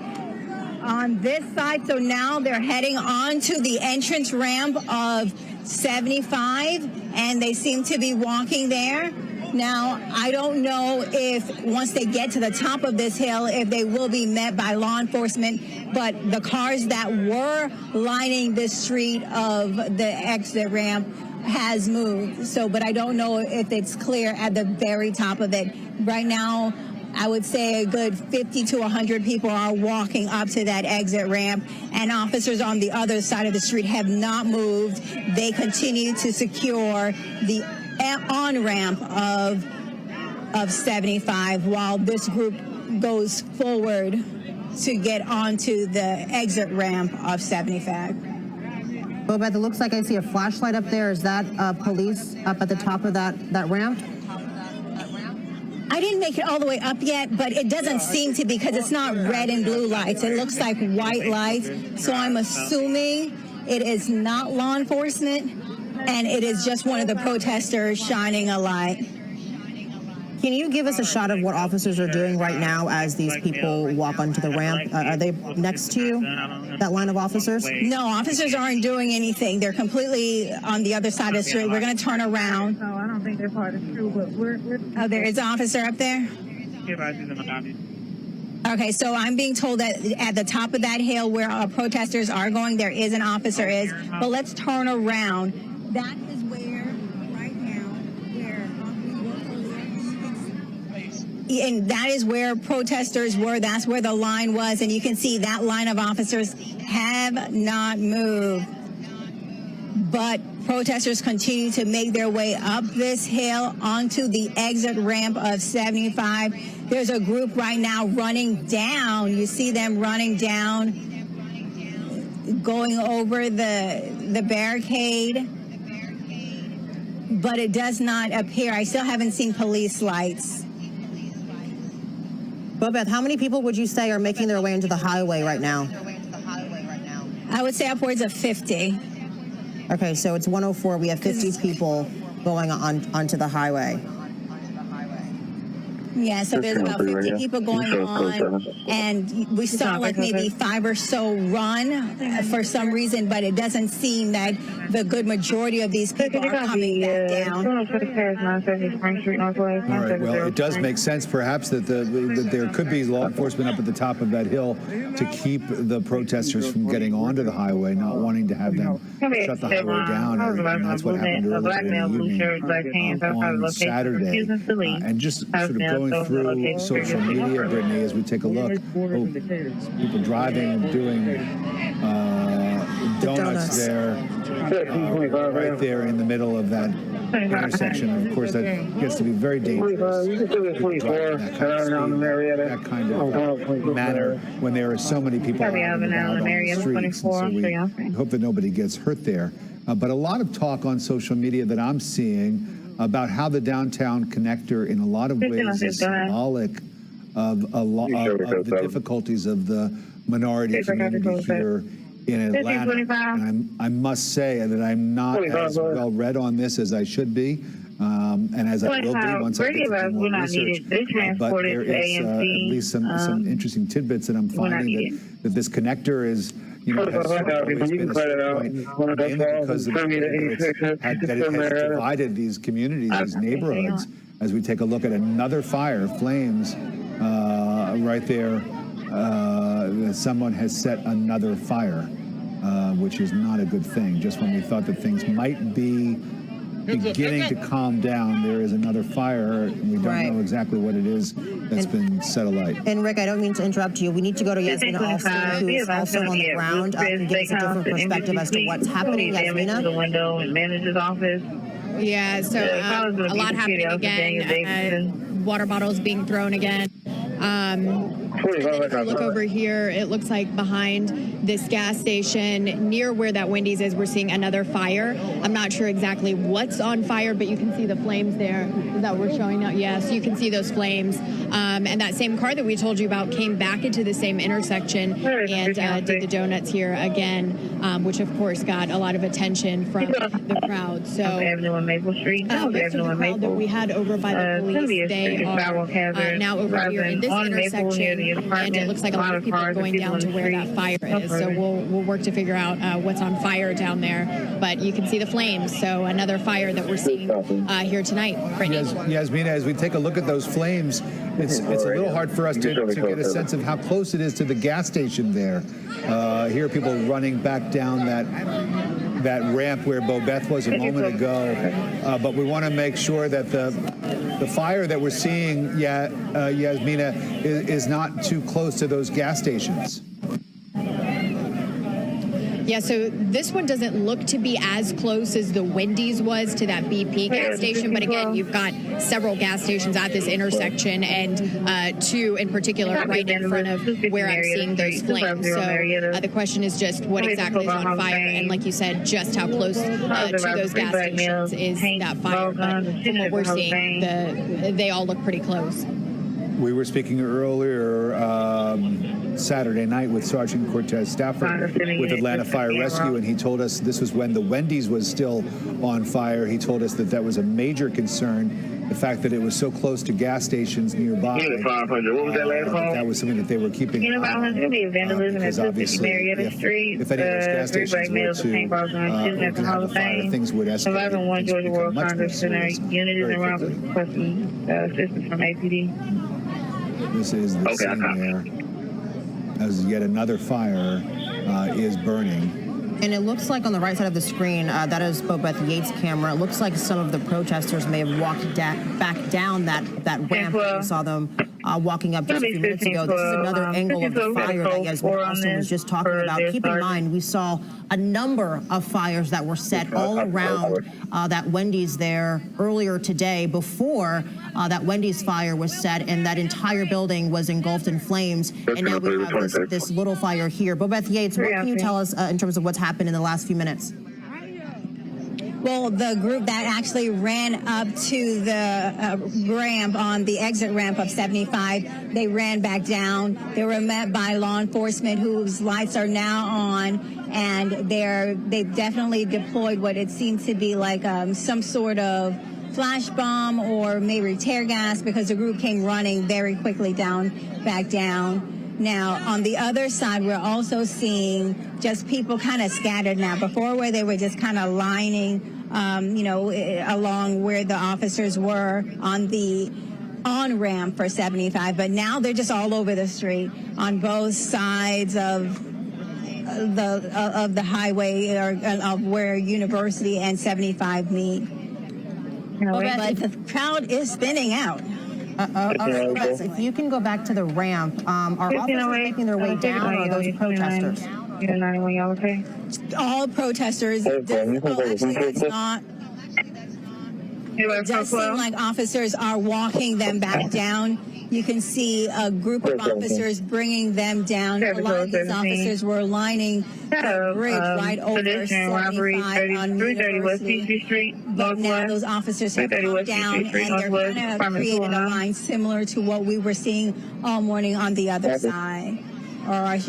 Speaker 3: on this side, so now they're heading onto the entrance ramp of 75, and they seem to be walking there. Now, I don't know if once they get to the top of this hill, if they will be met by law enforcement, but the cars that were lining the street of the exit ramp has moved. So, but I don't know if it's clear at the very top of it. Right now, I would say a good 50 to 100 people are walking up to that exit ramp, and officers on the other side of the street have not moved. They continue to secure the on-ramp of 75 while this group goes forward to get onto the exit ramp of 75.
Speaker 1: Bobeth, it looks like I see a flashlight up there. Is that police up at the top of that ramp?
Speaker 3: I didn't make it all the way up yet, but it doesn't seem to because it's not red and blue lights. It looks like white lights. So I'm assuming it is not law enforcement, and it is just one of the protesters shining a light.
Speaker 1: Can you give us a shot of what officers are doing right now as these people walk onto the ramp? Are they next to you, that line of officers?
Speaker 3: No, officers aren't doing anything. They're completely on the other side of the street. We're going to turn around.
Speaker 11: No, I don't think they're part of the crew, but we're
Speaker 3: Oh, there is an officer up there? Okay, so I'm being told that at the top of that hill where our protesters are going, there is an officer is. But let's turn around. That is where, right now, and that is where protesters were. That's where the line was. And you can see that line of officers have not moved. But protesters continue to make their way up this hill onto the exit ramp of 75. There's a group right now running down. You see them running down, going over the barricade. But it does not appear. I still haven't seen police lights.
Speaker 1: Bobeth, how many people would you say are making their way into the highway right now?
Speaker 3: I would say upwards of 50.
Speaker 1: Okay, so it's 104. We have 50 people going onto the highway.
Speaker 3: Yeah, so there's about 50 people going on, and we saw like maybe 5 or so run for some reason, but it doesn't seem that the good majority of these people are coming back down.
Speaker 11: All
Speaker 5: right, well, it does make sense perhaps that there could be law enforcement up at the top of that hill to keep the protesters from getting onto the highway, not wanting to have them shut the highway down. And that's what happened earlier in the evening on Saturday. And just sort of going through social media, Brittany, as we take a look, people driving and doing donuts there, right there in the middle of that intersection. Of course, that gets to be very dangerous. That kind of manner when there are so many people out and about on the streets. And so we hope that nobody gets hurt there. But a lot of talk on social media that I'm seeing about how the downtown connector in a lot of ways is symbolic of the difficulties of the minority community here in Atlanta. And I must say that I'm not as well read on this as I should be, and as I will be once I get to do more research. But there is at least some interesting tidbits that I'm finding that this connector is, has always been a point, mainly because of it has divided these communities, these neighborhoods. As we take a look at another fire, flames, right there, someone has set another fire, which is not a good thing. Just when we thought that things might be beginning to calm down, there is another fire, and we don't know exactly what it is that's been set alight.
Speaker 1: And Rick, I don't mean to interrupt you. We need to go to Yasmina Alston, who is also on the ground, and give us a different perspective as to what's happening. Yasmina?
Speaker 11: The window and manager's office.
Speaker 7: Yeah, so a lot happening again. Water bottles being thrown again. If you look over here, it looks like behind this gas station, near where that Wendy's is, we're seeing another fire. I'm not sure exactly what's on fire, but you can see the flames there that we're showing now. Yeah, so you can see those flames. And that same car that we told you about came back into the same intersection and did the donuts here again, which of course got a lot of attention from the crowd. So
Speaker 11: Avenue and Maple Street.
Speaker 7: most of the crowd that we had over by the police, they are now over here in this intersection, and it looks like a lot of people are going down to where that fire is. So we'll work to figure out what's on fire down there. But you can see the flames. So another fire that we're seeing here tonight.
Speaker 5: Yasmina, as we take a look at those flames, it's a little hard for us to get a sense of how close it is to the gas station there. Here are people running back down that ramp where Bobeth was a moment ago. But we want to make sure that the fire that we're seeing, Yasmina, is not too close to those gas stations.
Speaker 7: Yeah, so this one doesn't look to be as close as the Wendy's was to that BP gas station. But again, you've got several gas stations at this intersection, and two in particular right in front of where I'm seeing those flames. So the question is just what exactly is on fire, and like you said, just how close to those gas stations is that fire. But from what we're seeing, they all look pretty close.
Speaker 5: We were speaking earlier Saturday night with Sergeant Cortez Stafford with Atlanta Fire Rescue, and he told us this was when the Wendy's was still on fire. He told us that that was a major concern, the fact that it was so close to gas stations nearby.
Speaker 10: What was that last call?
Speaker 5: That was something that they were keeping an eye on. Because obviously, if any of those gas stations were to have a fire, things would escalate. Things would become much more serious very quickly.
Speaker 11: Assistance from APD.
Speaker 5: This is the scene there as yet another fire is burning.
Speaker 1: And it looks like on the right side of the screen, that is Bobeth Yates' camera. It looks like some of the protesters may have walked back down that ramp. We saw them walking up just a few minutes ago. This is another angle of the fire that Yasmin also was just talking about. Keep in mind, we saw a number of fires that were set all around that Wendy's there earlier today before that Wendy's fire was set, and that entire building was engulfed in flames. And now we have this little fire here. Bobeth Yates, what can you tell us in terms of what's happened in the last few minutes?
Speaker 3: Well, the group that actually ran up to the ramp on the exit ramp of 75, they ran back down. They were met by law enforcement whose lights are now on, and they've definitely deployed what it seems to be like some sort of flash bomb or maybe tear gas, because the group came running very quickly back down. Now, on the other side, we're also seeing just people kind of scattered now. Before, where they were just kind of lining, along where the officers were on the on-ramp for 75, but now they're just all over the street on both sides of the highway, or of where University and 75 meet. But the crowd is thinning out.
Speaker 1: If you can go back to the ramp, are officers making their way down, or are those protesters?
Speaker 3: All protesters. Actually, it's not. It does seem like officers are walking them back down. You can see a group of officers bringing them down. A lot of these officers were lining the bridge right over 75 on University. But now those officers have come down, and they're kind of created a line similar to what we were seeing all morning on the other side. And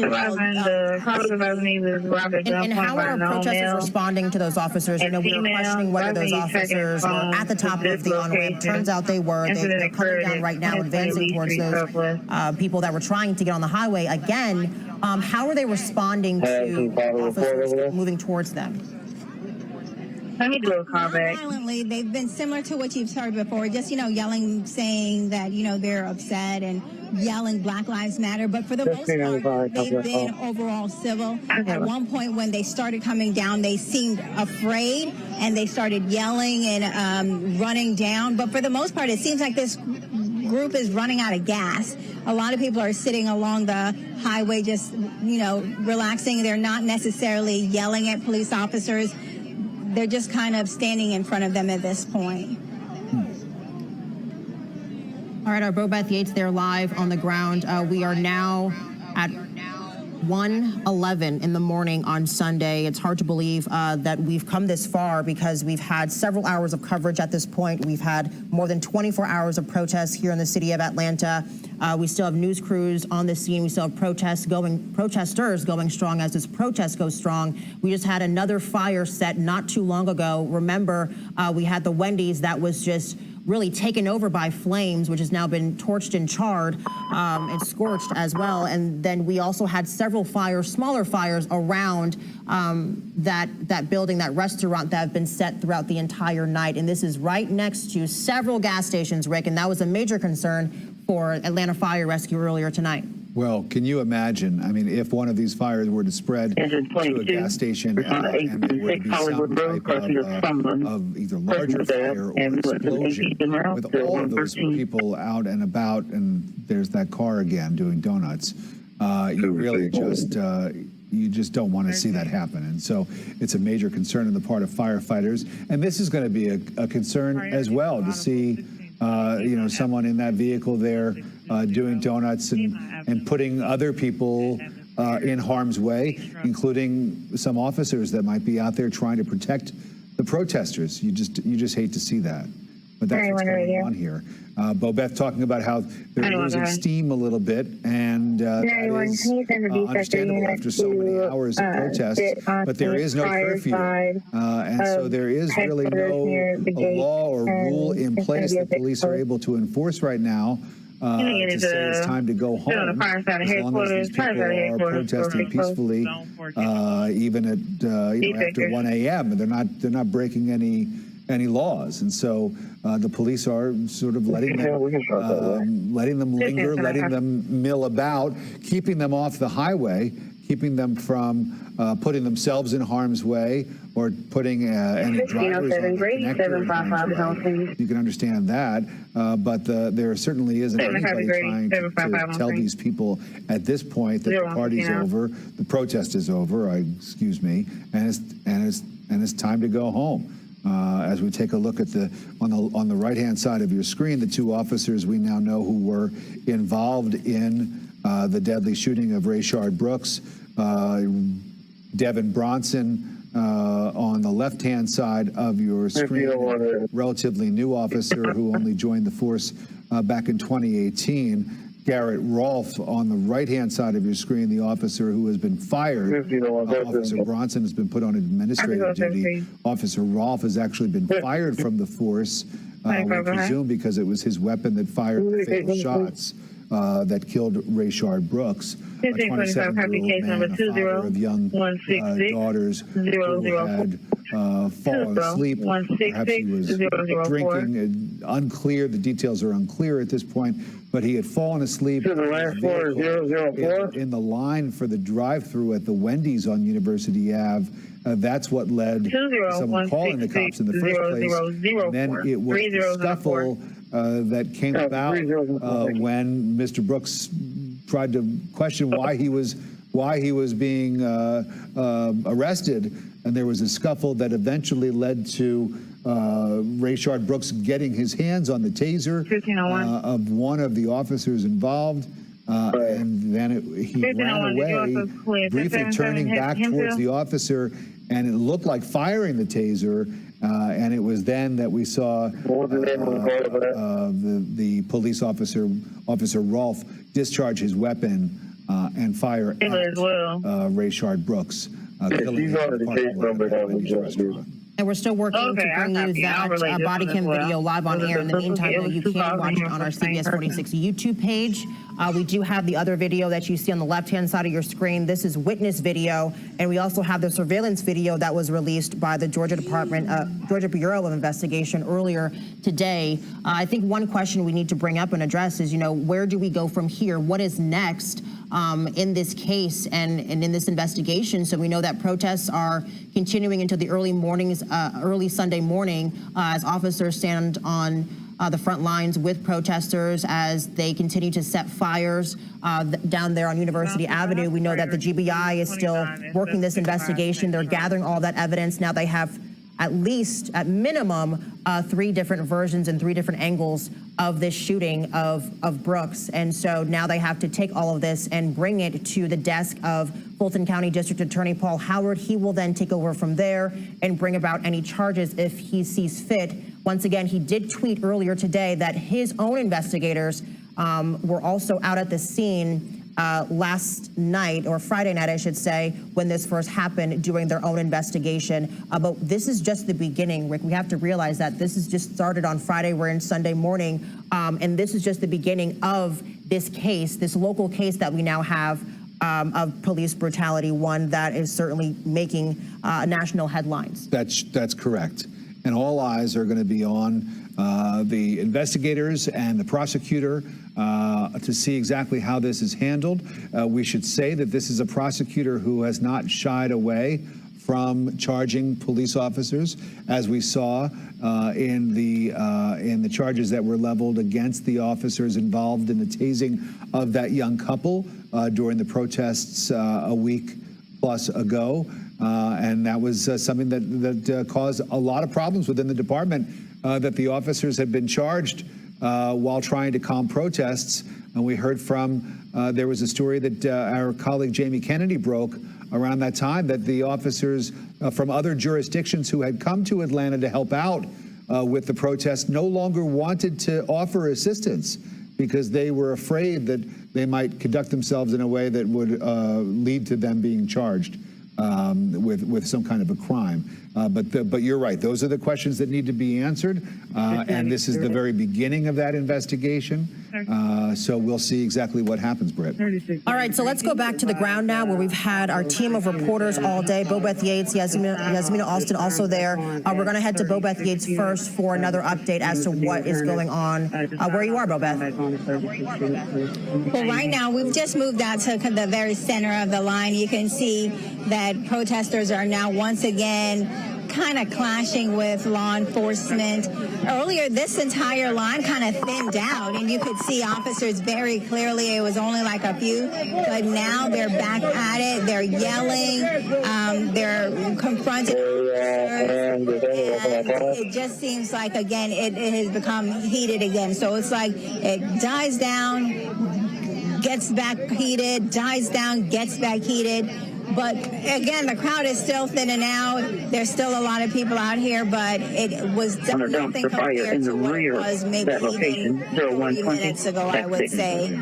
Speaker 1: how are protesters responding to those officers? You know, we were questioning whether those officers were at the top of the on-ramp. Turns out they were. They're coming down right now, advancing towards those people that were trying to get on the highway. Again, how are they responding to officers moving towards them?
Speaker 11: Let me do a call back.
Speaker 3: Violently, they've been similar to what you've heard before, just, yelling, saying that, they're upset and yelling Black Lives Matter. But for the most part, they've been overall civil. At one point, when they started coming down, they seemed afraid, and they started yelling and running down. But for the most part, it seems like this group is running out of gas. A lot of people are sitting along the highway just, relaxing. They're not necessarily yelling at police officers. They're just kind of standing in front of them at this point.
Speaker 1: All right, our Bobeth Yates there live on the ground. We are now at 1:11 in the morning on Sunday. It's hard to believe that we've come this far, because we've had several hours of coverage at this point. We've had more than 24 hours of protests here in the city of Atlanta. We still have news crews on the scene. We still have protesters going strong as this protest goes strong. We just had another fire set not too long ago. Remember, we had the Wendy's that was just really taken over by flames, which has now been torched and charred and scorched as well. And then we also had several fires, smaller fires around that building, that restaurant, that have been set throughout the entire night. And this is right next to several gas stations, Rick, and that was a major concern for Atlanta Fire Rescue earlier tonight.
Speaker 5: Well, can you imagine? I mean, if one of these fires were to spread to a gas station, and there would be some type of either larger fire or explosion, with all of those people out and about, and there's that car again doing donuts, you really just, you just don't want to see that happen. And so it's a major concern on the part of firefighters. And this is going to be a concern as well, to see someone in that vehicle there doing donuts and putting other people in harm's way, including some officers that might be out there trying to protect the protesters. You just hate to see that. But that's what's going on here. Bobeth talking about how they're losing steam a little bit, and that is understandable after so many hours of protest. But there is no curfew, and so there is really no law or rule in place that police are able to enforce right now. To say it's time to go home, as long as these people are protesting peacefully, even at after 1 a.m. They're not breaking any laws, and so the police are sort of letting them linger, letting them mill about, keeping them off the highway, keeping them from putting themselves in harm's way or putting any drivers on the connector in harm's way. You can understand that, but there certainly isn't anybody trying to tell these people at this point that the party's over, the protest is over, excuse me, and it's time to go home. As we take a look at on the right-hand side of your screen, the two officers we now know who were involved in the deadly shooting of Rayshard Brooks, Devin Bronson on the left-hand side of your screen, a relatively new officer who only joined the force back in 2018. Garrett Rolfe on the right-hand side of your screen, the officer who has been fired. Officer Bronson has been put on administrative duty. Officer Rolfe has actually been fired from the force, we presume because it was his weapon that fired the fatal shots that killed Rayshard Brooks, a 27-year-old man, a father of young daughters who had fallen asleep. Perhaps he was drinking. Unclear. The details are unclear at this point. But he had fallen asleep in the line for the drive-through at the Wendy's on University Ave. That's what led to someone calling the cops in the first place. And then it was the scuffle that came about when Mr. Brooks tried to question why he was being arrested, and there was a scuffle that eventually led to Rayshard Brooks getting his hands on the taser of one of the officers involved, and then he ran away, briefly turning back towards the officer, and it looked like firing the taser, and it was then that we saw the police officer, Officer Rolfe, discharge his weapon and fire at Rayshard Brooks, killing him.
Speaker 1: And we're still working to bring you that body cam video live on air. In the meantime, though, you can watch it on our CBS 46 YouTube page. We do have the other video that you see on the left-hand side of your screen. This is witness video, and we also have the surveillance video that was released by the Georgia Bureau of Investigation earlier today. I think one question we need to bring up and address is, where do we go from here? What is next in this case and in this investigation? So we know that protests are continuing into the early mornings, early Sunday morning, as officers stand on the front lines with protesters as they continue to set fires down there on University Avenue. We know that the GBI is still working this investigation. They're gathering all that evidence. Now they have at minimum, 3 different versions and 3 different angles of this shooting of Brooks. And so now they have to take all of this and bring it to the desk of Fulton County District Attorney Paul Howard. He will then take over from there and bring about any charges if he sees fit. Once again, he did tweet earlier today that his own investigators were also out at the scene last night, or Friday night, I should say, when this first happened, doing their own investigation. But this is just the beginning, Rick. We have to realize that this is just started on Friday. We're in Sunday morning, and this is just the beginning of this case, this local case that we now have of police brutality, one that is certainly making national headlines.
Speaker 5: That's correct. And all eyes are going to be on the investigators and the prosecutor to see exactly how this is handled. We should say that this is a prosecutor who has not shied away from charging police officers, as we saw in the charges that were leveled against the officers involved in the tasing of that young couple during the protests a week plus ago. And that was something that caused a lot of problems within the department, that the officers had been charged while trying to calm protests. And we heard from, there was a story that our colleague Jamie Kennedy broke around that time, that the officers from other jurisdictions who had come to Atlanta to help out with the protests no longer wanted to offer assistance because they were afraid that they might conduct themselves in a way that would lead to them being charged with some kind of a crime. But you're right. Those are the questions that need to be answered. And this is the very beginning of that investigation. So we'll see exactly what happens, Britt.
Speaker 1: All right, so let's go back to the ground now, where we've had our team of reporters all day. Bobeth Yates, Yasmina Austin also there. We're going to head to Bobeth Yates first for another update as to what is going on. Where you are, Bobeth?
Speaker 3: Well, right now, we've just moved out to the very center of the line. You can see that protesters are now once again kind of clashing with law enforcement. Earlier, this entire line kind of thinned out, and you could see officers very clearly. It was only like a few, but now they're back at it. They're yelling. They're confronting. It just seems like, again, it has become heated again. So it's like it dies down, gets back heated, dies down, gets back heated. But again, the crowd is still thinning out. There's still a lot of people out here, but it was nothing compared to what it was maybe even 30 minutes ago, I would say.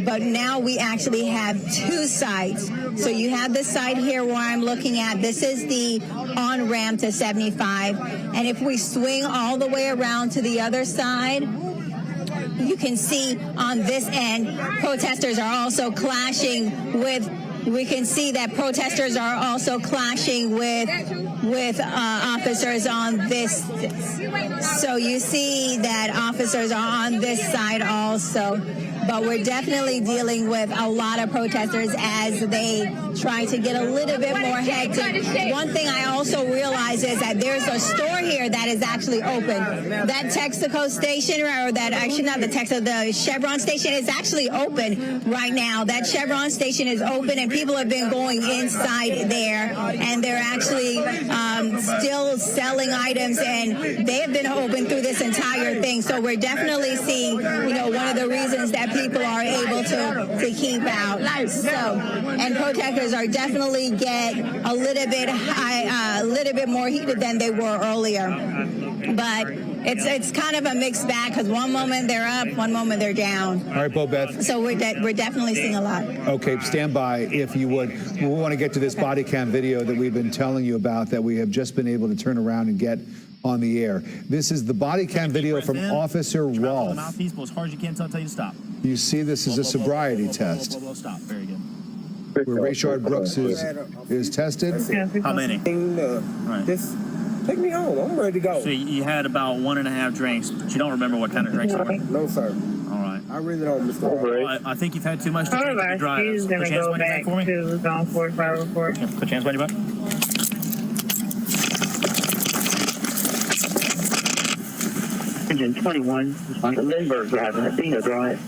Speaker 3: But now we actually have two sides. So you have this side here where I'm looking at. This is the on-ramp to 75. And if we swing all the way around to the other side, you can see on this end, protesters are also clashing with. We can see that protesters are also clashing with officers on this. So you see that officers are on this side also. But we're definitely dealing with a lot of protesters as they try to get a little bit more hectic. One thing I also realize is that there's a store here that is actually open. That Texaco station, or that actually not the Texaco, the Chevron station is actually open right now. That Chevron station is open, and people have been going inside there, and they're actually still selling items, and they have been open through this entire thing. So we're definitely seeing, one of the reasons that people are able to keep out. So, and protesters are definitely get a little bit high, a little bit more heated than they were earlier. But it's kind of a mixed bag, because one moment they're up, one moment they're down.
Speaker 5: All right, Bobeth.
Speaker 3: So we're definitely seeing a lot.
Speaker 5: Okay, stand by if you would. We want to get to this body cam video that we've been telling you about, that we have just been able to turn around and get on the air. This is the body cam video from Officer Rolfe.
Speaker 12: Mouthpiece, blow as hard as you can until I tell you to stop.
Speaker 5: You see, this is a sobriety test.
Speaker 12: Stop. Very good.
Speaker 5: Where Rayshard Brooks is tested.
Speaker 12: How many? Right.
Speaker 13: Just take me home. I'm ready to go.
Speaker 12: So you had about 1.5 drinks, but you don't remember what kind of drinks they were?
Speaker 13: No, sir.
Speaker 12: All right.
Speaker 13: I really don't, Mr. Well,
Speaker 12: I think you've had too much to drink to drive.
Speaker 11: He's going to go back to zone 45 report.
Speaker 12: Put your hands behind your back.
Speaker 4: Engine 21, on the Lindbergh Drive in Athena Drive.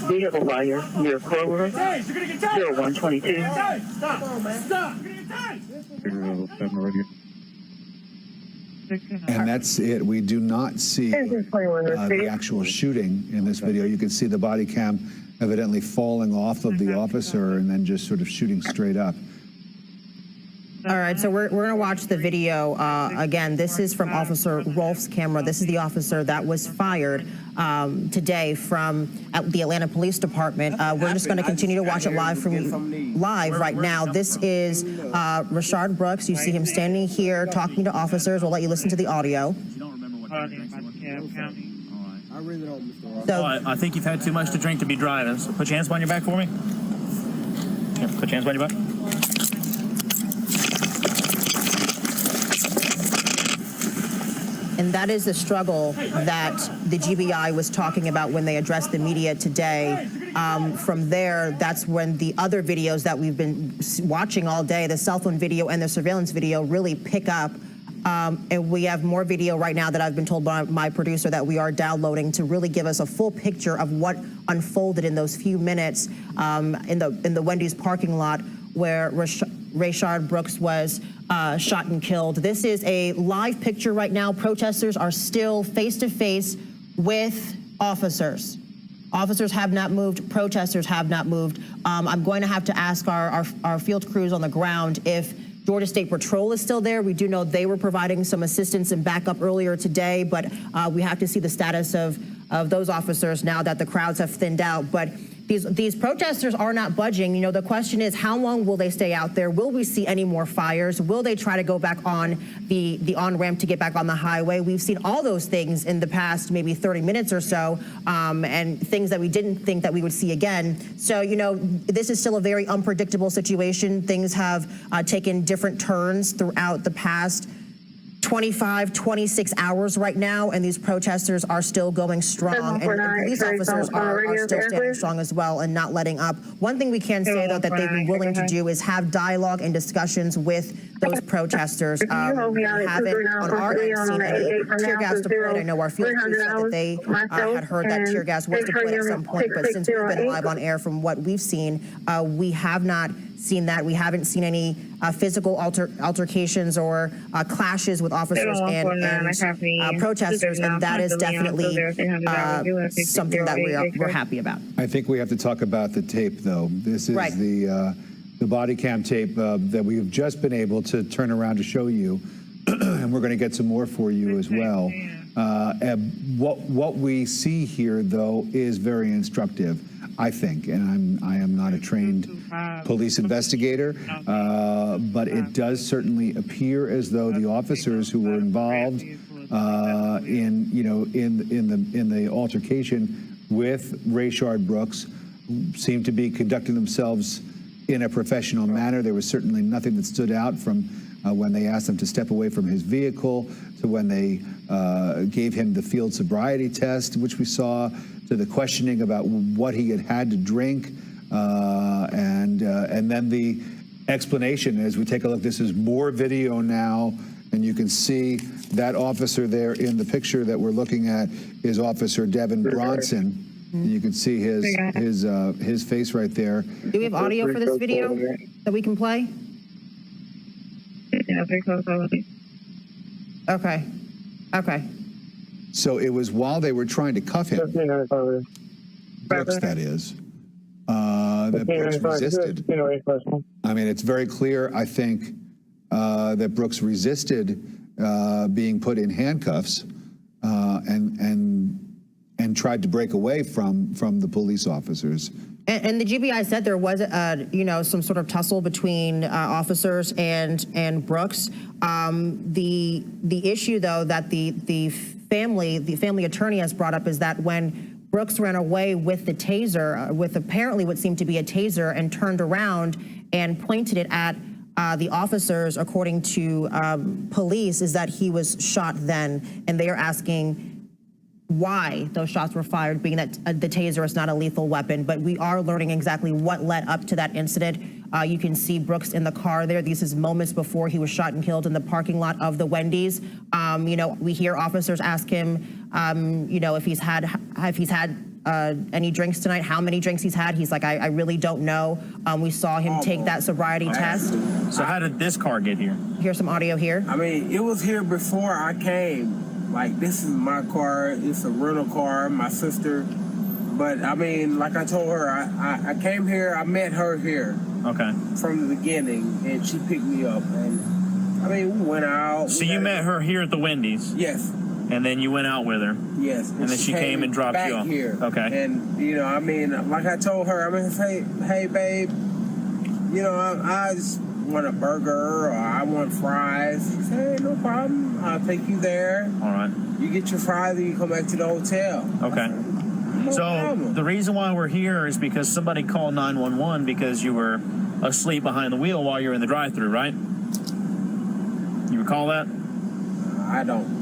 Speaker 4: Vehicle fire near Clover, 0122.
Speaker 12: Stop.
Speaker 5: And that's it. We do not see the actual shooting in this video. You can see the body cam evidently falling off of the officer and then just sort of shooting straight up.
Speaker 1: All right, so we're going to watch the video. Again, this is from Officer Rolfe's camera. This is the officer that was fired today from the Atlanta Police Department. We're just going to continue to watch it live right now. This is Rayshard Brooks. You see him standing here talking to officers. We'll let you listen to the audio.
Speaker 13: I really don't, Mr. Ross.
Speaker 1: So,
Speaker 12: I think you've had too much to drink to be driving. So put your hands behind your back for me. Yeah, put your hands behind your back.
Speaker 1: and that is the struggle that the GBI was talking about when they addressed the media today. From there, that's when the other videos that we've been watching all day, the cell phone video and the surveillance video, really pick up. And we have more video right now that I've been told by my producer that we are downloading to really give us a full picture of what unfolded in those few minutes in the Wendy's parking lot where Rayshard Brooks was shot and killed. This is a live picture right now. Protesters are still face-to-face with officers. Officers have not moved. Protesters have not moved. I'm going to have to ask our field crews on the ground if Georgia State Patrol is still there. We do know they were providing some assistance and backup earlier today, but we have to see the status of those officers now that the crowds have thinned out. But these protesters are not budging. You know, the question is, how long will they stay out there? Will we see any more fires? Will they try to go back on the on-ramp to get back on the highway? We've seen all those things in the past maybe 30 minutes or so, and things that we didn't think that we would see again. So, you know, this is still a very unpredictable situation. Things have taken different turns throughout the past 25, 26 hours right now, and these protesters are still going strong, and police officers are still standing strong as well and not letting up. One thing we can say, though, that they've been willing to do is have dialogue and discussions with those protesters. We haven't on our end seen any tear gas deployed. I know our field crew said that they had heard that tear gas was deployed at some point, but since we've been live on air, from what we've seen, we have not seen that. We haven't seen any physical altercations or clashes with officers and protesters, and that is definitely something that we're happy about.
Speaker 5: I think we have to talk about the tape, though. This is the body cam tape that we have just been able to turn around to show you, and we're going to get some more for you as well. What we see here, though, is very instructive, I think, and I am not a trained police investigator, but it does certainly appear as though the officers who were involved in the altercation with Rayshard Brooks seem to be conducting themselves in a professional manner. There was certainly nothing that stood out from when they asked him to step away from his vehicle, to when they gave him the field sobriety test, which we saw, to the questioning about what he had to drink, and then the explanation. As we take a look, this is more video now, and you can see that officer there in the picture that we're looking at is Officer Devin Bronson. And you can see his face right there.
Speaker 1: Do we have audio for this video that we can play? Okay. So
Speaker 5: it was while they were trying to cuff him, Brooks, that is, that Brooks resisted. I mean, it's very clear, I think, that Brooks resisted being put in handcuffs and tried to break away from the police officers.
Speaker 1: And the GBI said there was, some sort of tussle between officers and Brooks. The issue, though, that the family attorney has brought up is that when Brooks ran away with the taser, with apparently what seemed to be a taser, and turned around and pointed it at the officers, according to police, is that he was shot then, and they are asking why those shots were fired, being that the taser is not a lethal weapon. But we are learning exactly what led up to that incident. You can see Brooks in the car there. This is moments before he was shot and killed in the parking lot of the Wendy's. We hear officers ask him, if he's had any drinks tonight, how many drinks he's had. He's like, I really don't know. We saw him take that sobriety test.
Speaker 12: So how did this car get here?
Speaker 1: Here's some audio here.
Speaker 14: I mean, it was here before I came. Like, this is my car. It's a rental car, my sister. But, I mean, like I told her, I came here, I met her here.
Speaker 12: Okay.
Speaker 14: From the beginning, and she picked me up. And, I mean, we went out.
Speaker 12: So you met her here at the Wendy's?
Speaker 14: Yes.
Speaker 12: And then you went out with her?
Speaker 14: Yes.
Speaker 12: And then she came and dropped you off?
Speaker 14: Here.
Speaker 12: Okay.
Speaker 14: And, I mean, like I told her, I mean, hey, babe, I just want a burger or I want fries. She said, hey, no problem. I'll take you there.
Speaker 12: All right.
Speaker 14: You get your fries and you come back to the hotel.
Speaker 12: Okay. The reason why we're here is because somebody called 911 because you were asleep behind the wheel while you were in the drive-thru, right? You recall that?
Speaker 14: I don't.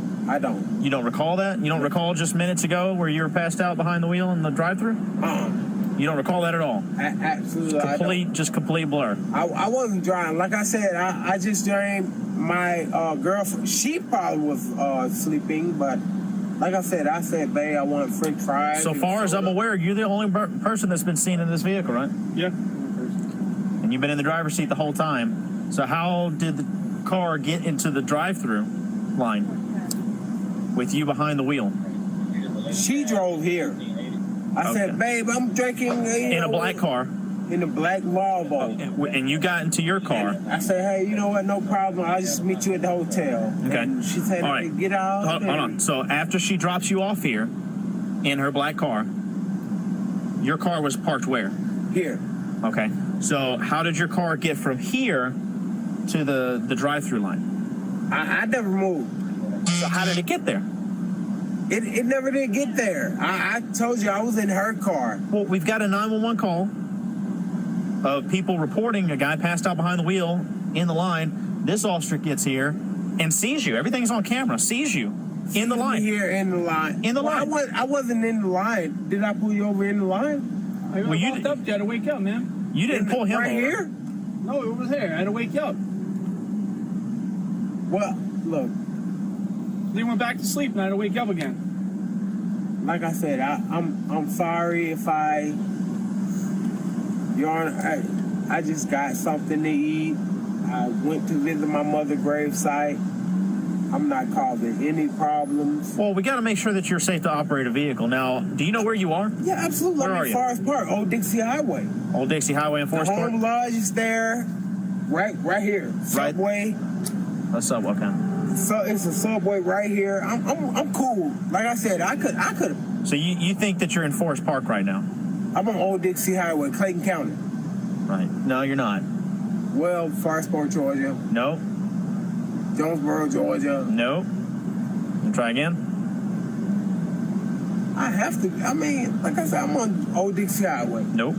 Speaker 12: You don't recall that? You don't recall just minutes ago where you were passed out behind the wheel in the drive-thru? You don't recall that at all?
Speaker 14: Absolutely.
Speaker 12: Just complete blur.
Speaker 14: I wasn't driving. Like I said, I just drank my girlfriend. She probably was sleeping, but like I said, babe, I want French fries.
Speaker 12: So far as I'm aware, you're the only person that's been seen in this vehicle, right?
Speaker 14: Yeah.
Speaker 12: And you've been in the driver's seat the whole time. So how did the car get into the drive-through line with you behind the wheel?
Speaker 14: She drove here. I said, babe, I'm drinking.
Speaker 12: In a black car.
Speaker 14: In a black Volvo.
Speaker 12: And you got into your car.
Speaker 14: And I said, hey, you know what? No problem. I'll just meet you at the hotel.
Speaker 12: Okay.
Speaker 14: And she said,
Speaker 12: all right.
Speaker 14: Get out.
Speaker 12: Hold on. So after she drops you off here in her black car, your car was parked where?
Speaker 14: Here.
Speaker 12: Okay. So how did your car get from here to the drive-through line?
Speaker 14: I never moved.
Speaker 12: So how did it get there?
Speaker 14: It never did get there. I told you I was in her car.
Speaker 12: Well, we've got a 911 call of people reporting a guy passed out behind the wheel in the line. This officer gets here and sees you. Everything's on camera. Sees you in the line.
Speaker 14: Here in the line.
Speaker 12: In the line.
Speaker 14: I wasn't in the line. Did I pull you over in the line?
Speaker 15: I got walked up. You had to wake up, man.
Speaker 12: You didn't pull him
Speaker 14: right
Speaker 12: over.
Speaker 14: Here?
Speaker 15: No, it was there. I had to wake up.
Speaker 14: Well, look.
Speaker 15: They went back to sleep and I had to wake up again.
Speaker 14: Like I said, I'm sorry if Your Honor, I just got something to eat. I went to visit my mother's gravesite. I'm not causing any problems.
Speaker 12: Well, we got to make sure that you're safe to operate a vehicle. Now, do you know where you are?
Speaker 14: Yeah, absolutely.
Speaker 12: Where
Speaker 14: I'm
Speaker 12: are
Speaker 14: in
Speaker 12: you?
Speaker 14: Forest Park, Old Dixie Highway.
Speaker 12: Old Dixie Highway in Forest Park?
Speaker 14: The home lodge is there, right here. Subway.
Speaker 12: A subway, okay.
Speaker 14: So it's a subway right here. I'm cool. Like I said, I could.
Speaker 12: So you think that you're in Forest Park right now?
Speaker 14: I'm on Old Dixie Highway, Clayton County.
Speaker 12: Right. No, you're not.
Speaker 14: Well, Forest Park, Georgia.
Speaker 12: No.
Speaker 14: Jonesboro, Georgia.
Speaker 12: No. Try again.
Speaker 14: I have to. I mean, like I said, I'm on Old Dixie Highway.
Speaker 12: Nope.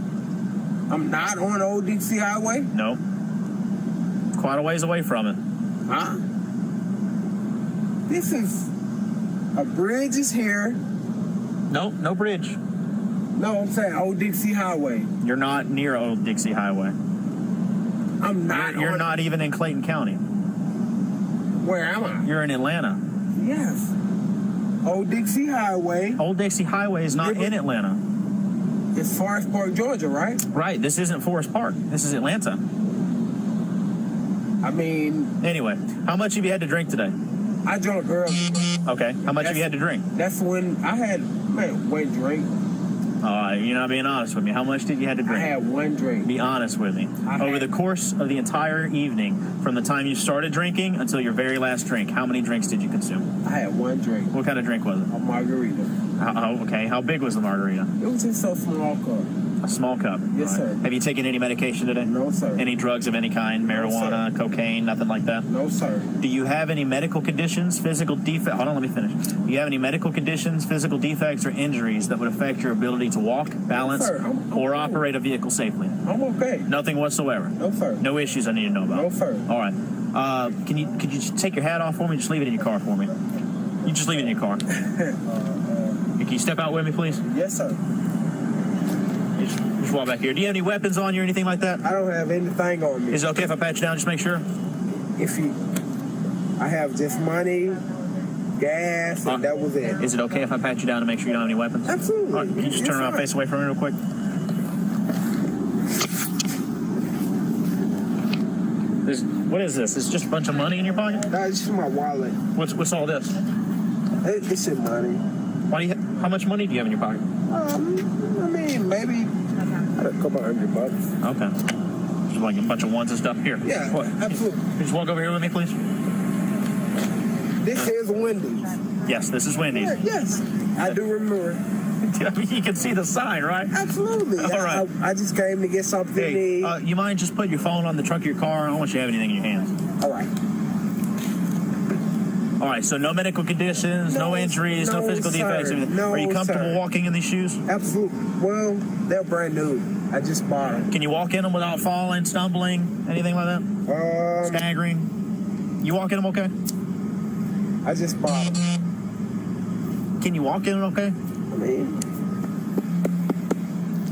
Speaker 14: I'm not on Old Dixie Highway?
Speaker 12: Nope. Quite a ways away from it.
Speaker 14: Huh? This is a bridge is here.
Speaker 12: Nope, no bridge.
Speaker 14: No, I'm saying Old Dixie Highway.
Speaker 12: You're not near Old Dixie Highway.
Speaker 14: I'm not.
Speaker 12: You're not even in Clayton County.
Speaker 14: Where am I?
Speaker 12: You're in Atlanta.
Speaker 14: Yes. Old Dixie Highway.
Speaker 12: Old Dixie Highway is not in Atlanta.
Speaker 14: It's Forest Park, Georgia, right?
Speaker 12: Right. This isn't Forest Park. This is Atlanta.
Speaker 14: I mean.
Speaker 12: Anyway, how much have you had to drink today?
Speaker 14: I drank early.
Speaker 12: Okay. How much have you had to drink?
Speaker 14: That's when I had, one drink.
Speaker 12: You're not being honest with me. How much did you have to drink?
Speaker 14: I had one drink.
Speaker 12: Be honest with me. Over the course of the entire evening, from the time you started drinking until your very last drink, how many drinks did you consume?
Speaker 14: I had one drink.
Speaker 12: What kind of drink was it?
Speaker 14: A margarita.
Speaker 12: Okay. How big was the margarita?
Speaker 14: It was just a small cup.
Speaker 12: A small cup?
Speaker 14: Yes, sir.
Speaker 12: Have you taken any medication today?
Speaker 14: No, sir.
Speaker 12: Any drugs of any kind? Marijuana, cocaine, nothing like that?
Speaker 14: No, sir.
Speaker 12: Do you have any medical conditions, physical defects? Hold on, let me finish. Do you have any medical conditions, physical defects, or injuries that would affect your ability to walk, balance, or operate a vehicle safely?
Speaker 14: I'm okay.
Speaker 12: Nothing whatsoever?
Speaker 14: No, sir.
Speaker 12: No issues I need to know about?
Speaker 14: No, sir.
Speaker 12: All right. Could you just take your hat off for me? Just leave it in your car for me. You just leave it in your car. Can you step out with me, please?
Speaker 14: Yes, sir.
Speaker 12: Just walk back here. Do you have any weapons on you or anything like that?
Speaker 14: I don't have anything on me.
Speaker 12: Is it okay if I pat you down? Just make sure.
Speaker 14: I have just money, gas, and that was it.
Speaker 12: Is it okay if I pat you down to make sure you don't have any weapons?
Speaker 14: Absolutely.
Speaker 12: All right, can you just turn around, face away from me real quick? What is this? It's just a bunch of money in your pocket?
Speaker 14: It's just my wallet.
Speaker 12: What's all this?
Speaker 14: It's your money.
Speaker 12: How much money do you have in your pocket?
Speaker 14: I mean, maybe a couple $100.
Speaker 12: Okay. Just like a bunch of ones and stuff here.
Speaker 14: Yeah, absolutely.
Speaker 12: Can you just walk over here with me, please?
Speaker 14: This is Wendy's.
Speaker 12: Yes, this is Wendy's.
Speaker 14: Yes, I do remember.
Speaker 12: You can see the sign, right?
Speaker 14: Absolutely.
Speaker 12: All right.
Speaker 14: I just came to get something to eat.
Speaker 12: You mind just putting your phone on the trunk of your car? I don't want you to have anything in your hands.
Speaker 14: All right.
Speaker 12: All right, so no medical conditions, no injuries, no physical defects.
Speaker 14: No,
Speaker 12: Are you comfortable walking in these shoes?
Speaker 14: Absolutely. Well, they're brand new. I just bought them.
Speaker 12: Can you walk in them without falling, stumbling, anything like that? Staggering? You walk in them okay?
Speaker 14: I just bought them.
Speaker 12: Can you walk in them okay?
Speaker 14: I mean...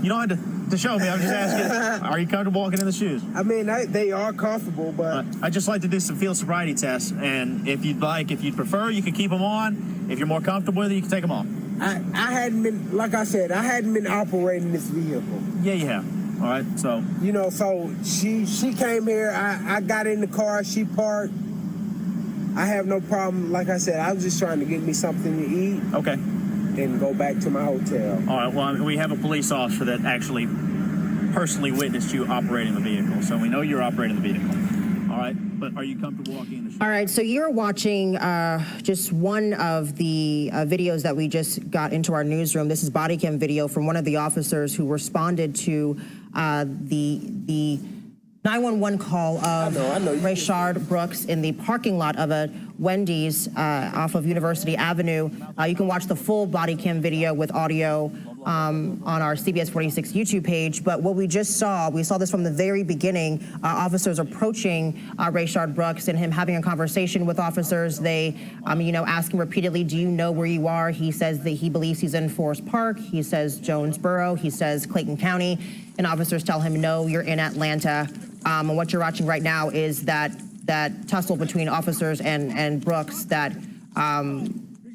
Speaker 12: You don't have to show me. I'm just asking, are you comfortable walking in the shoes?
Speaker 14: I mean, they are comfortable, but...
Speaker 12: I just like to do some field sobriety tests, and if you'd prefer, you can keep them on. If you're more comfortable with it, you can take them off.
Speaker 14: I hadn't been, like I said, I hadn't been operating this vehicle.
Speaker 12: Yeah, you have. All right, so
Speaker 14: you know, so she came here. I got in the car. She parked. I have no problem. Like I said, I was just trying to get me something to eat.
Speaker 12: Okay.
Speaker 14: And go back to my hotel.
Speaker 12: All right. Well, we have a police officer that actually personally witnessed you operating the vehicle, so we know you're operating the vehicle. All right. But are you comfortable walking in the street?
Speaker 1: All right, so you're watching just one of the videos that we just got into our newsroom. This is Bodycam video from one of the officers who responded to the 911 call of Rayshard Brooks in the parking lot of a Wendy's off of University Avenue. You can watch the full Bodycam video with audio on our CBS 46 YouTube page. But what we just saw, we saw this from the very beginning, officers approaching Rayshard Brooks and him having a conversation with officers. They, ask him repeatedly, do you know where you are? He says that he believes he's in Forest Park. He says Jonesboro. He says Clayton County. And officers tell him, no, you're in Atlanta. And what you're watching right now is that tussle between officers and Brooks that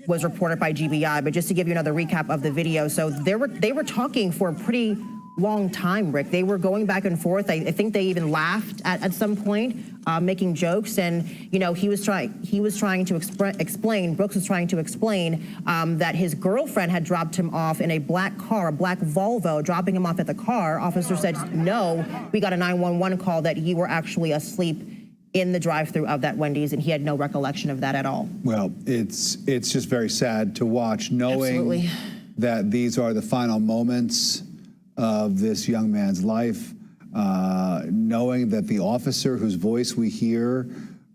Speaker 1: was reported by GBI. But just to give you another recap of the video, so they were talking for a pretty long time, Rick. They were going back and forth. I think they even laughed at some point, making jokes. And he was trying to explain. Brooks was trying to explain that his girlfriend had dropped him off in a black car, a black Volvo, dropping him off at the car. Officer said, no, we got a 911 call that you were actually asleep in the drive-thru of that Wendy's, and he had no recollection of that at all.
Speaker 5: Well, it's just very sad to watch, knowing that these are the final moments of this young man's life, knowing that the officer whose voice we hear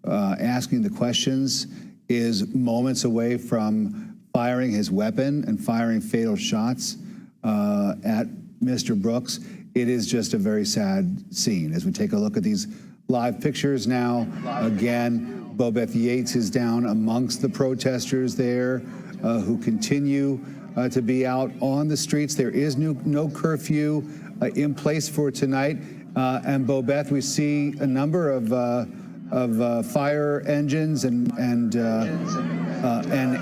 Speaker 5: asking the questions is moments away from firing his weapon and firing fatal shots at Mr. Brooks. It is just a very sad scene. As we take a look at these live pictures now, again, Bobeth Yates is down amongst the protesters there who continue to be out on the streets. There is no curfew in place for tonight. And Bobeth, we see a number of fire engines and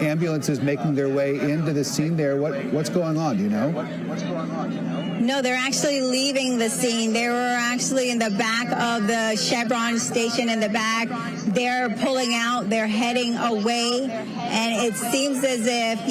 Speaker 5: ambulances making their way into the scene there. What's going on? Do you know?
Speaker 3: No, they're actually leaving the scene. They were actually in the back of the Chevron station in the back. They're pulling out. They're heading away. And it seems as if,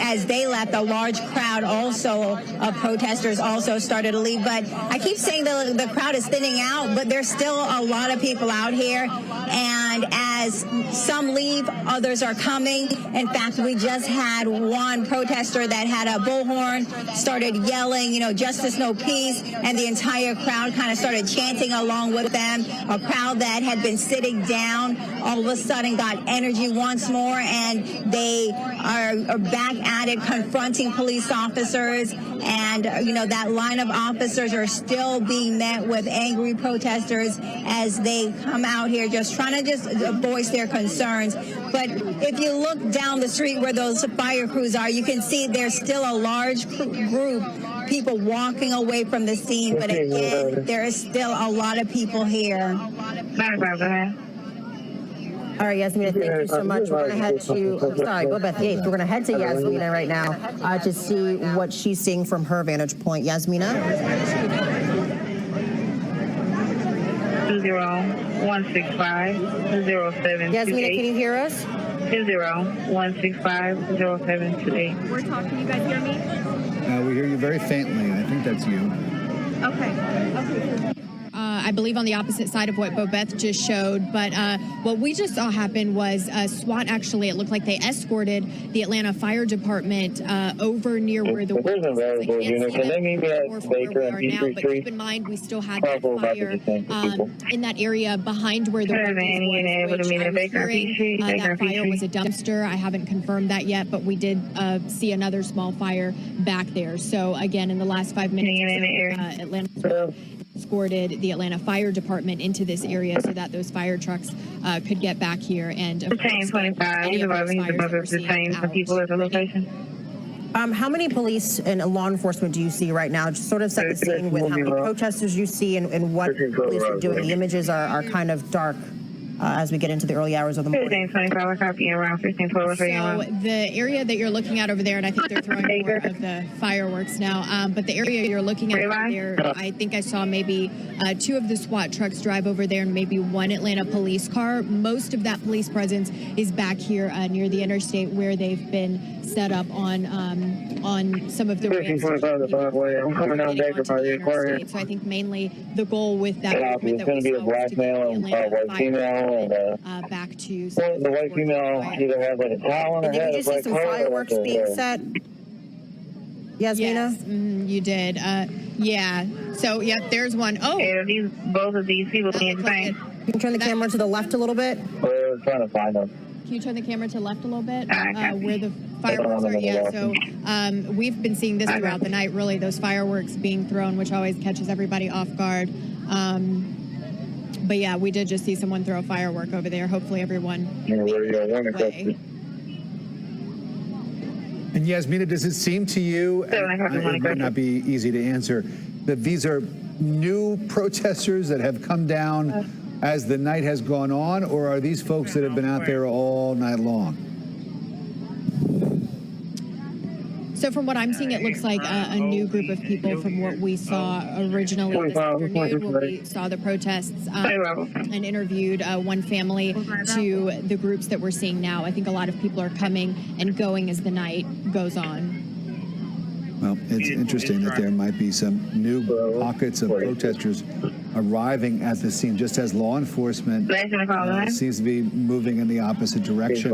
Speaker 3: as they left, a large crowd also of protesters also started to leave. But I keep saying the crowd is thinning out, but there's still a lot of people out here. And as some leave, others are coming. In fact, we just had one protester that had a bullhorn, started yelling, justice, no peace, and the entire crowd kind of started chanting along with them. A crowd that had been sitting down all of a sudden got energy once more, and they are back at it, confronting police officers. And, that line of officers are still being met with angry protesters as they come out here just trying to just voice their concerns. But if you look down the street where those fire crews are, you can see there's still a large group, people walking away from the scene. But again, there is still a lot of people here.
Speaker 1: All right, Yasmina, thank you so much. We're going to head to, Bobeth Yates. We're going to head to Yasmina right now to see what she's seeing from her vantage point. Yasmina?
Speaker 11: 20165 0728.
Speaker 1: Yasmina, can you hear us?
Speaker 11: 20165 0728.
Speaker 7: We're talking. You guys hear me?
Speaker 5: We hear you very faintly. I think that's you.
Speaker 7: Okay. I believe on the opposite side of what Bobeth just showed. But what we just saw happen was SWAT actually, it looked like they escorted the Atlanta Fire Department over near where the but keep in mind, we still had that fire in that area behind where the that fire was a dumpster. I haven't confirmed that yet, but we did see another small fire back there. So again, in the last 5 minutes, Atlanta escorted the Atlanta Fire Department into this area so that those fire trucks could get back here and
Speaker 11: detain 25. He's about to detain some people at the location.
Speaker 1: How many police and law enforcement do you see right now? Just sort of set the scene with how many protesters you see and what police are doing. The images are kind of dark. as we get into the early hours of the morning.
Speaker 11: 1525, copy around 1512.
Speaker 7: So the area that you're looking at over there, and I think they're throwing more of the fireworks now, but the area you're looking at over there, I think I saw maybe 2 of the SWAT trucks drive over there and maybe 1 Atlanta police car. Most of that police presence is back here near the interstate where they've been set up on some of the ramps.
Speaker 10: 1525, I'm coming down Baker by the aquarium.
Speaker 7: So I think mainly the goal with that
Speaker 10: Copy.
Speaker 7: movement
Speaker 10: It's
Speaker 7: that
Speaker 10: going to
Speaker 7: we
Speaker 10: be a
Speaker 7: saw was to
Speaker 10: black
Speaker 7: get
Speaker 10: male
Speaker 7: the
Speaker 10: and
Speaker 7: Atlanta
Speaker 10: white
Speaker 7: fire
Speaker 10: female.
Speaker 7: department, back to
Speaker 10: The white female either has like a towel on her
Speaker 1: Did
Speaker 10: head
Speaker 1: you
Speaker 10: or
Speaker 1: just see
Speaker 10: like
Speaker 1: some
Speaker 10: color.
Speaker 1: fireworks being set? Yasmina?
Speaker 7: Yes, you did. Yeah. So, yep, there's one. Oh.
Speaker 11: Yeah, both of these people being insane.
Speaker 1: Can you turn the camera to the left a little bit?
Speaker 10: We're trying to find them.
Speaker 7: Can you turn the camera to the left a little bit? Where the fireworks are? Yeah, so we've been seeing this throughout the night, really, those fireworks being thrown, which always catches everybody off guard. But yeah, we did just see someone throw a firework over there. Hopefully everyone away.
Speaker 5: And Yasmina, does it seem to you, it might not be easy to answer, that these are new protesters that have come down as the night has gone on, or are these folks that have been out there all night long?
Speaker 7: So from what I'm seeing, it looks like a new group of people from what we saw originally this afternoon when we saw the protests and interviewed one family to the groups that we're seeing now. I think a lot of people are coming and going as the night goes on.
Speaker 5: Well, it's interesting that there might be some new pockets of protesters arriving at the scene, just as law enforcement seems to be moving in the opposite direction,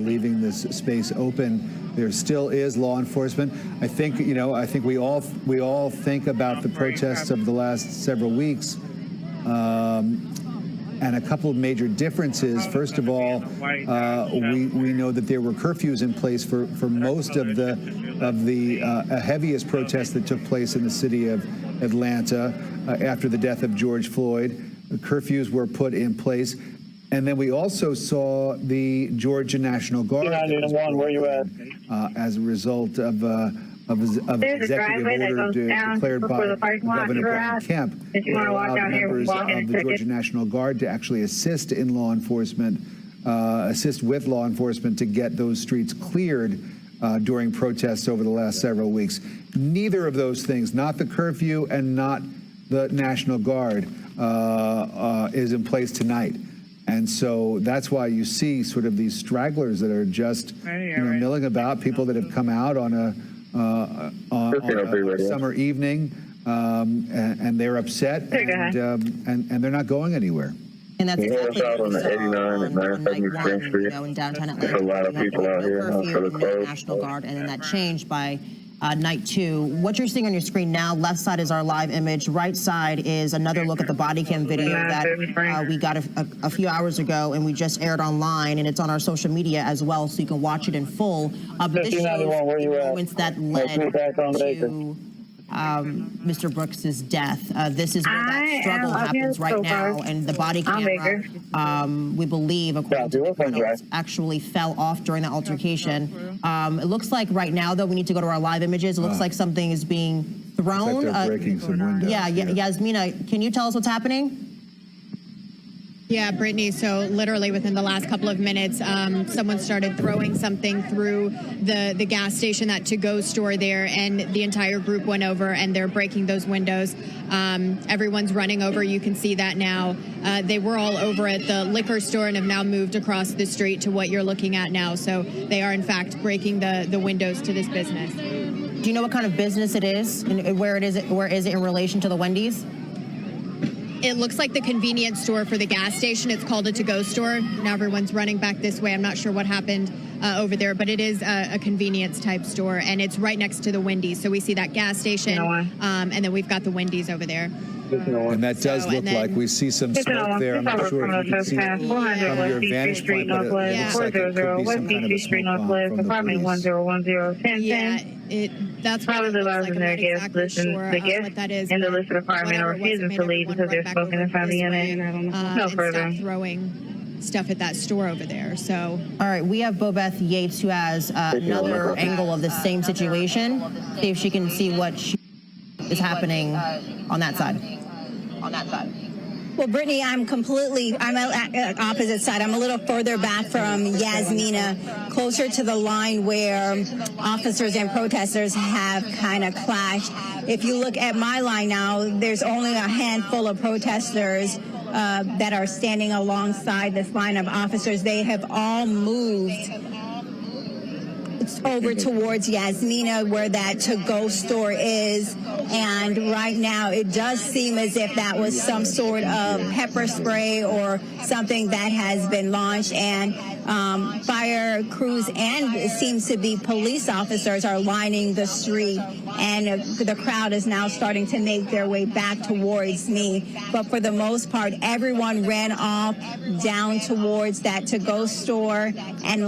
Speaker 5: leaving this space open. There still is law enforcement. I think we all think about the protests of the last several weeks, and a couple of major differences. First of all, we know that there were curfews in place for most of the heaviest protests that took place in the city of Atlanta after the death of George Floyd. Curfews were put in place. And then we also saw the Georgia National Guard
Speaker 10: where you at?
Speaker 5: As a result of executive order declared by Governor Brian Kemp, allowed members of the Georgia National Guard to actually assist in law enforcement, assist with law enforcement to get those streets cleared during protests over the last several weeks. Neither of those things, not the curfew and not the National Guard, is in place tonight. And so that's why you see sort of these stragglers that are just milling about, people that have come out on a summer evening, and they're upset, and they're not going anywhere.
Speaker 1: And that's exactly
Speaker 10: out on the 89 and 973rd Street.
Speaker 1: In downtown Atlanta.
Speaker 10: There's a lot of people out here for the close.
Speaker 1: National Guard, and then that changed by night 2. What you're seeing on your screen now, left side is our live image. Right side is another look at the Bodycam video that we got a few hours ago, and we just aired online, and it's on our social media as well, so you can watch it in full. But this shows the moments that led to Mr. Brooks's death. This is where that struggle happens right now, and the body camera, we believe, according to the criminals, actually fell off during the altercation. It looks like right now, though, we need to go to our live images. It looks like something is being thrown.
Speaker 5: Like they're breaking some windows.
Speaker 1: Yeah, Yasmina, can you tell us what's happening?
Speaker 7: Yeah, Brittany, so literally within the last couple of minutes, someone started throwing something through the gas station, that to-go store there, and the entire group went over, and they're breaking those windows. Everyone's running over. You can see that now. They were all over at the liquor store and have now moved across the street to what you're looking at now. So they are, in fact, breaking the windows to this business.
Speaker 1: Do you know what kind of business it is, and where is it in relation to the Wendy's?
Speaker 7: It looks like the convenience store for the gas station. It's called a to-go store. Now everyone's running back this way. I'm not sure what happened over there, but it is a convenience type store, and it's right next to the Wendy's. So we see that gas station, and then we've got the Wendy's over there.
Speaker 5: And that does look like we see some smoke there. I'm not sure if you can see from your vantage point, but it looks like it could be some kind of a smoke bomb from the police.
Speaker 7: Yeah, that's
Speaker 11: probably the lives in their guests listen. The guests in the listed apartment are refusing to leave because they're smoking inside the unit. No further.
Speaker 7: Throwing stuff at that store over there. So,
Speaker 1: all right, we have Bobeth Yates, who has another angle of the same situation. See if she can see what is happening on that side.
Speaker 3: Well, Brittany, I'm at opposite side. I'm a little further back from Yasmina, closer to the line where officers and protesters have kind of clashed. If you look at my line now, there's only a handful of protesters that are standing alongside this line of officers. They have all moved over towards Yasmina, where that to-go store is. And right now, it does seem as if that was some sort of pepper spray or something that has been launched. And fire crews and it seems to be police officers are lining the street. And the crowd is now starting to make their way back towards me. But for the most part, everyone ran off down towards that to-go store and